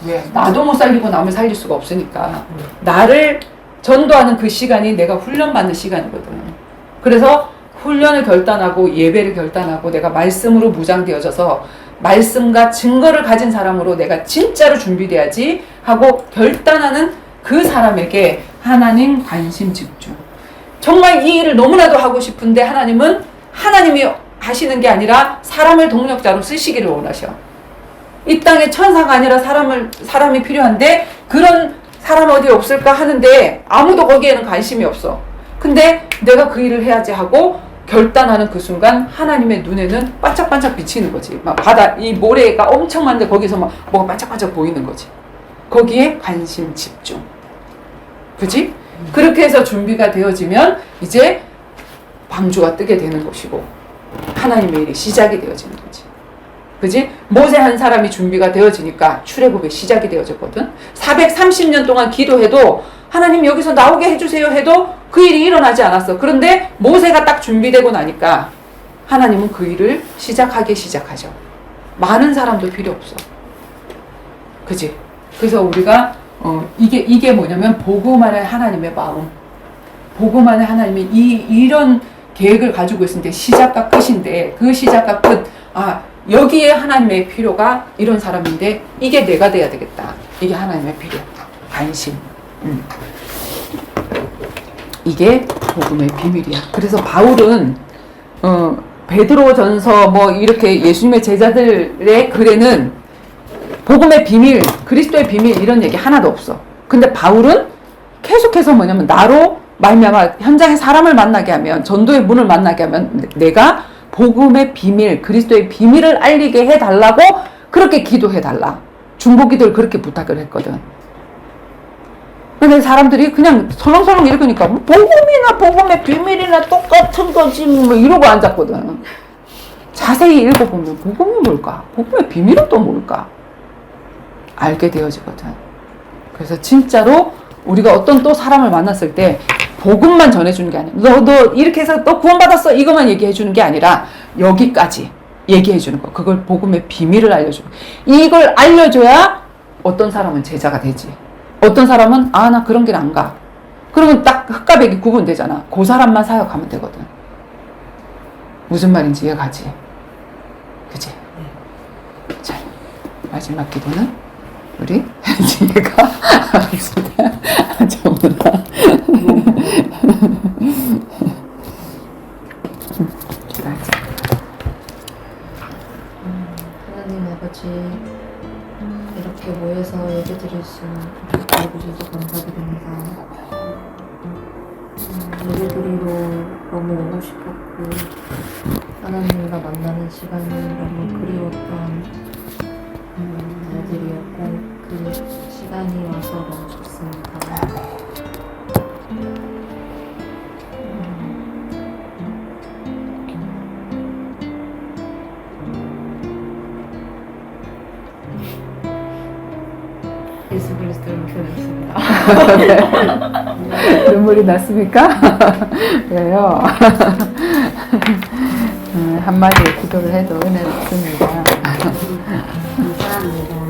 왜? 나도 못 살리고 남을 살릴 수가 없으니까. 나를 전도하는 그 시간이 내가 훈련받는 시간이거든. 그래서 훈련을 결단하고 예배를 결단하고 내가 말씀으로 무장되어져서 말씀과 증거를 가진 사람으로 내가 진짜로 준비돼야지 하고 결단하는 그 사람에게 하나님 관심 집중. 정말 이 일을 너무나도 하고 싶은데 하나님이 하시는 게 아니라 사람을 동력자로 쓰시기를 원하셔. 이 땅에 천사가 아니라 사람이 필요한데 그런 사람 어디 없을까 하는데 아무도 거기에는 관심이 없어. 근데 내가 그 일을 해야지 하고 결단하는 그 순간 하나님의 눈에는 반짝반짝 비치는 거지. 막 바다, 이 모래가 엄청 많은데 거기서 막 뭐가 반짝반짝 보이는 거지. 거기에 관심 집중. 그지? 그렇게 해서 준비가 되어지면 이제 방주가 뜨게 되는 것이고 하나님의 일이 시작이 되어지는 거지. 그지? 모세 한 사람이 준비가 되어지니까 출애굽의 시작이 되어졌거든. 430년 동안 기도해도 하나님 여기서 나오게 해주세요 해도 그 일이 일어나지 않았어. 그런데 모세가 딱 준비되고 나니까 하나님은 그 일을 시작하죠. 많은 사람도 필요 없어. 그지? 그래서 우리가 이게 뭐냐면 복음 안에 하나님의 마음. 복음 안에 하나님이 이런 계획을 가지고 있는데 시작과 끝인데 그 시작과 끝, 여기에 하나님의 필요가 이런 사람인데 이게 내가 돼야 되겠다. 이게 하나님의 필요, 관심. 이게 복음의 비밀이야. 그래서 바울은 베드로전서 뭐 이렇게 예수님의 제자들의 글에는 복음의 비밀, 그리스도의 비밀 이런 얘기 하나도 없어. 근데 바울은 계속해서 뭐냐면 나로 말미암아 현장에 사람을 만나게 하면 전도의 문을 만나게 하면 내가 복음의 비밀, 그리스도의 비밀을 알리게 해달라고 그렇게 기도해달라. 중보기도를 그렇게 부탁을 했거든. 근데 사람들이 그냥 설렁설렁 읽으니까 뭐 복음이나 복음의 비밀이나 똑같은 거지 뭐 이러고 앉았거든. 자세히 읽어보면 복음이 뭘까? 복음의 비밀은 또 뭘까? 알게 되어지거든. 그래서 진짜로 우리가 어떤 또 사람을 만났을 때 복음만 전해주는 게 아니야. 너 이렇게 해서 너 구원받았어 이것만 얘기해주는 게 아니라 여기까지 얘기해주는 거. 그걸 복음의 비밀을 알려주고 이걸 알려줘야 어떤 사람은 제자가 되지. 어떤 사람은 아 나 그런 길 안 가. 그러면 딱 흑과 백이 구분되잖아. 그 사람만 사역하면 되거든. 무슨 말인지 이해가지? 그치? 자, 마지막 기도는 우리 지혜가 정훈아 기도하자. 하나님 아버지, 이렇게 모여서 예배 드릴 수 있게 해주셔서 감사드립니다. 예배 드리러 너무 오고 싶었고 하나님과 만나는 시간이 너무 그리웠던 날들이었고 그 시간이 와서 너무 좋습니다. 예수 그리스도를 표현했습니다. 눈물이 났습니까? 그래요. 한마디 기도를 해도 은혜롭습니다. 감사합니다.